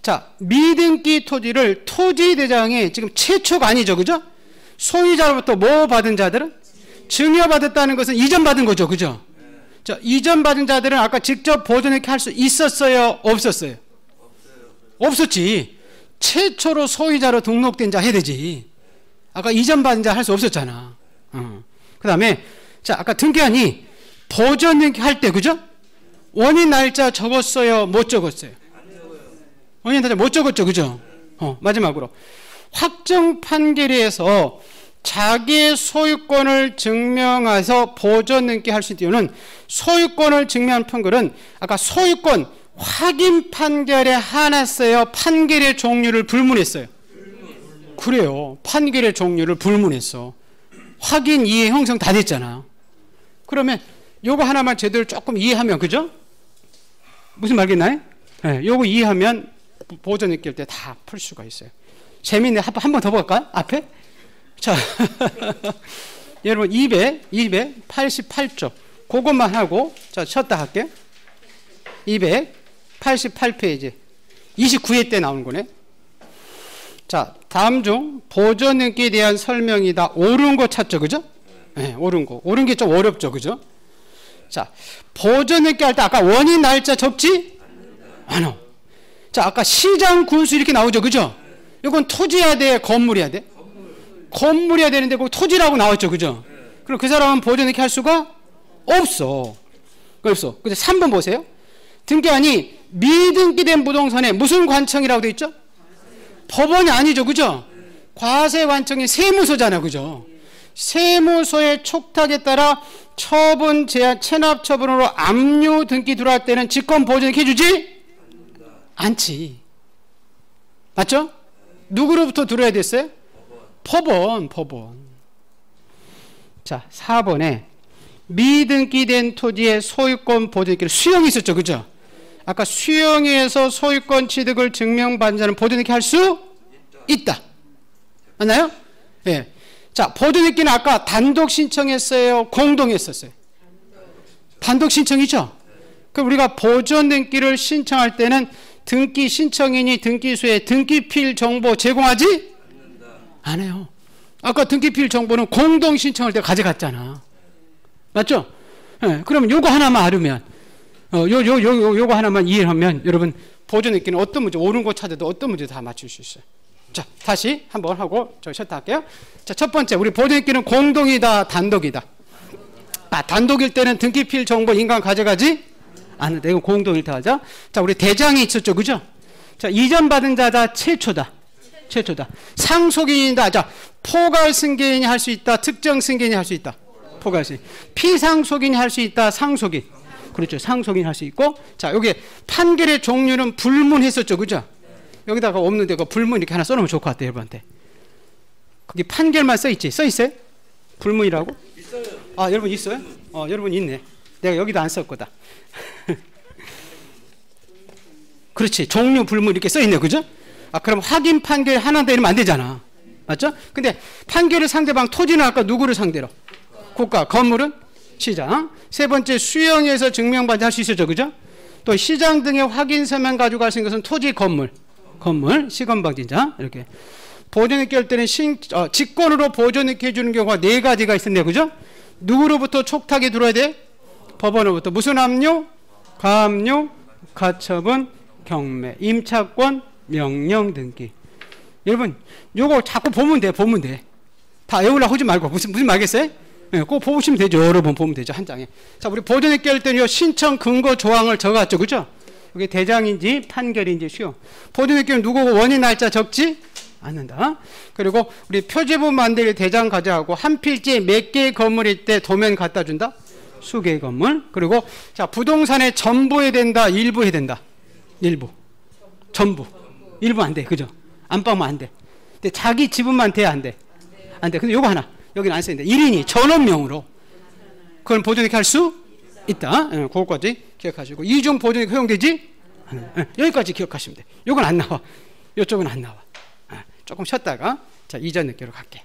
자, 미등기 토지를 토지대장이 지금 최초가 아니죠. 그죠? 소유자로부터 뭐 받은 자들은? 증여받았다는 것은 이전받은 거죠. 그죠? 자, 이전받은 자들은 아까 직접 보존등기 할 수 있었어요? 없었어요? 없었지. 최초로 소유자로 등록된 자 해야 되지. 아까 이전받은 자 할 수 없었잖아. 그 다음에 자, 아까 등기안이 보존등기 할 때 그죠? 원인 날짜 적었어요? 못 적었어요? 원인 날짜 못 적었죠. 그죠? 마지막으로 확정 판결에서 자기의 소유권을 증명해서 보존등기 할 수 있는 이유는 소유권을 증명한 판결은 아까 소유권 확인 판결에 한했어요? 판결의 종류를 불문했어요? 그래요. 판결의 종류를 불문했어. 확인, 이해, 형성 다 됐잖아. 그러면 요거 하나만 제대로 조금 이해하면, 그죠? 무슨 말겠나요? 네, 요거 이해하면 보존등기 할 때 다 풀 수가 있어요. 재미있네. 한 번 더 볼까요? 앞에? 자, 여러분 288쪽 그것만 하고 자, 쉬었다 할게요. 288페이지 29회 때 나오는 거네. 자, 다음 중 보존등기에 대한 설명이다. 옳은 거 찾죠. 그죠? 네, 옳은 거. 옳은 게 좀 어렵죠. 그죠? 자, 보존등기 할 때 아까 원인 날짜 적지? 않아. 자, 아까 시장 군수 이렇게 나오죠. 그죠? 이건 토지해야 돼? 건물이야 돼? 건물이야 되는데 거기 토지라고 나왔죠. 그죠? 그럼 그 사람은 보존등기 할 수가 없어. 없어. 근데 3번 보세요. 등기안이 미등기된 부동산에 무슨 관청이라고 돼 있죠? 법원이 아니죠. 그죠? 과세관청이 세무서잖아. 그죠? 세무서의 촉탁에 따라 처분, 제한, 체납 처분으로 압류 등기 들어갈 때는 직권 보존등기 해주지? 않지. 맞죠? 누구로부터 들어야 됐어요? 법원. 자, 4번에 미등기된 토지의 소유권 보존등기를 수용이 있었죠. 그죠? 아까 수용에서 소유권 취득을 증명받은 자는 보존등기 할 수 있다. 맞나요? 예. 네. 자, 보존등기는 아까 단독 신청했어요? 공동했었어요? 단독 신청이죠? 그럼 우리가 보존등기를 신청할 때는 등기 신청인이 등기소에 등기필 정보 제공하지? 안 해요. 아까 등기필 정보는 공동 신청할 때 가져갔잖아. 맞죠? 예, 그러면 요거 하나만 알으면, 요거 하나만 이해하면 여러분 보존 느끼는 어떤 문제, 옳은 거 찾아도 어떤 문제 다 맞출 수 있어요. 자, 다시 한번 하고 저 쉬었다 할게요. 자, 첫 번째, 우리 보존 느끼는 공동이다, 단독이다. 단독일 때는 등기필 정보 인간 가져가지 않는다. 이건 공동일 때 하자. 자, 우리 대장이 있었죠, 그죠? 자, 이전 받은 자다, 최초다. 상속인이다. 자, 포괄 승계인이 할 수 있다, 특정 승계인이 할 수 있다. 포괄 승계인. 피상속인이 할 수 있다, 상속인. 그렇죠, 상속인이 할 수 있고. 자, 여기 판결의 종류는 불문했었죠, 그죠? 여기다가 없는데 그 불문 이렇게 하나 써놓으면 좋을 것 같아요, 여러분한테. 거기 판결만 써있지? 써있어요? 불문이라고? 있어요. 아, 여러분 있어요? 여러분 있네. 내가 여기도 안 썼거든. 그렇지, 종류 불문 이렇게 써있네, 그죠? 그럼 확인 판결 하나 더 이러면 안 되잖아. 맞죠? 근데 판결의 상대방 토지는 아까 누구를 상대로? 국가. 건물은? 시장. 세 번째, 수영에서 증명받지 할 수 있었죠, 그죠? 또 시장 등의 확인서만 가지고 갈 수 있는 것은 토지, 건물, 시건방진자. 이렇게. 보존익게 할 때는 직권으로 보존익게 해주는 경우가 네 가지가 있었네요, 그죠? 누구로부터 촉탁이 들어야 돼? 법원으로부터. 무슨 압류? 가압류, 가처분, 경매, 임차권, 명령 등기. 여러분, 요거 자꾸 보면 돼. 다 외우려고 하지 말고. 무슨 말겠어요? 네, 꼭 보시면 되죠. 여러 번 보면 되죠, 한 장에. 자, 우리 보존익게 할 때는 신청 근거 조항을 적었죠, 그죠? 이게 대장인지 판결인지 수용. 보존익게는 누구고 원인 날짜 적지 않는다. 그리고 우리 표제부 만들 대장 가져가고 한 필지에 몇 개의 건물일 때 도면 갖다 준다. 수개의 건물. 그리고 자, 부동산에 전부 해야 된다, 일부 해야 된다. 일부. 전부. 일부 안 돼, 그죠? 안방만 안 돼. 근데 자기 지분만 돼야 안 돼. 안 돼. 근데 요거 하나. 여기는 안 쓰는데 1인이 전원명으로 그건 보존익게 할 수 있다. 그것까지 기억하시고 이중 보존익게 허용되지? 여기까지 기억하시면 돼. 요건 안 나와. 이쪽은 안 나와. 조금 쉬었다가 자, 이전 느끼로 갈게.